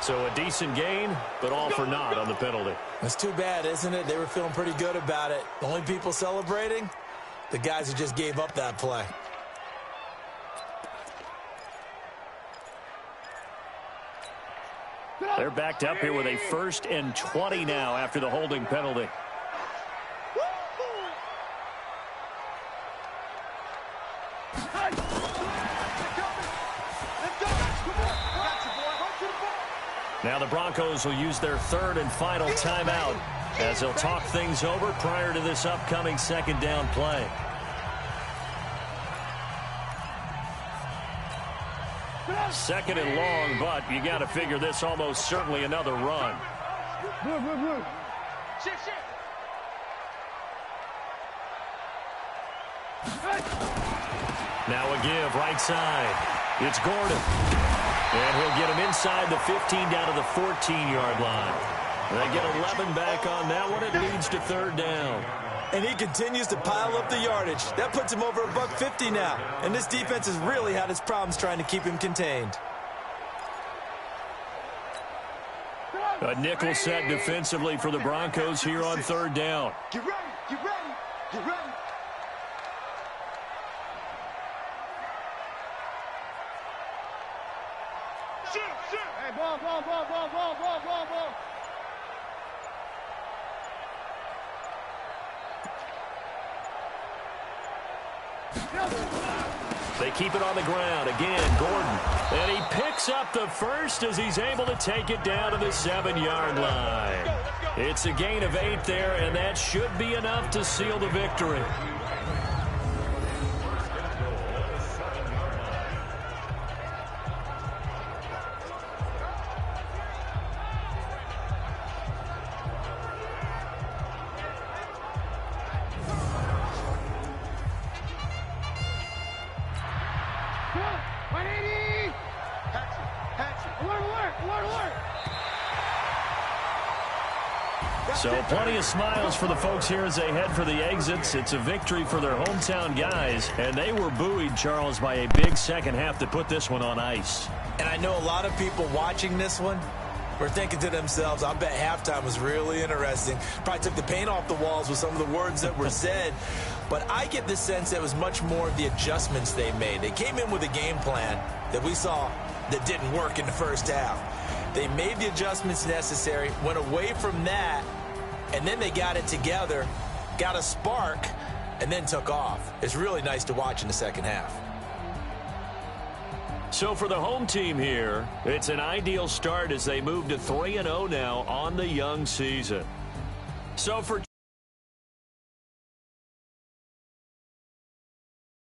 [SPEAKER 2] So a decent gain, but all for naught on the penalty.
[SPEAKER 3] It's too bad, isn't it? They were feeling pretty good about it. The only people celebrating, the guys who just gave up that play.
[SPEAKER 2] They're backed up here with a 1st and 20 now after the holding penalty. Now the Broncos will use their 3rd and final timeout as they'll talk things over prior to this upcoming 2nd down play. Second and long, but you got to figure this almost certainly another run. Now a give right side. It's Gordon. And he'll get him inside the 15 down to the 14-yard line. They get 11 back on that one. It leads to 3rd down.
[SPEAKER 3] And he continues to pile up the yardage. That puts him over $150 now. And this defense has really had its problems trying to keep him contained.
[SPEAKER 2] A nickel set defensively for the Broncos here on 3rd down.
[SPEAKER 4] Get ready, get ready, get ready. Shoot, shoot. Hey, ball, ball, ball, ball, ball, ball, ball, ball.
[SPEAKER 2] They keep it on the ground. Again, Gordon. And he picks up the first as he's able to take it down to the 7-yard line. It's a gain of 8 there, and that should be enough to seal the victory. So plenty of smiles for the folks here as they head for the exits. It's a victory for their hometown guys, and they were buoyed, Charles, by a big second half to put this one on ice.
[SPEAKER 3] And I know a lot of people watching this one were thinking to themselves, I bet halftime was really interesting. Probably took the paint off the walls with some of the words that were said. But I get the sense that it was much more of the adjustments they made. They came in with a game plan that we saw that didn't work in the first half. They made the adjustments necessary, went away from that, and then they got it together, got a spark, and then took off. It's really nice to watch in the second half.
[SPEAKER 2] So for the home team here, it's an ideal start as they move to 3-0 now on the young season. So for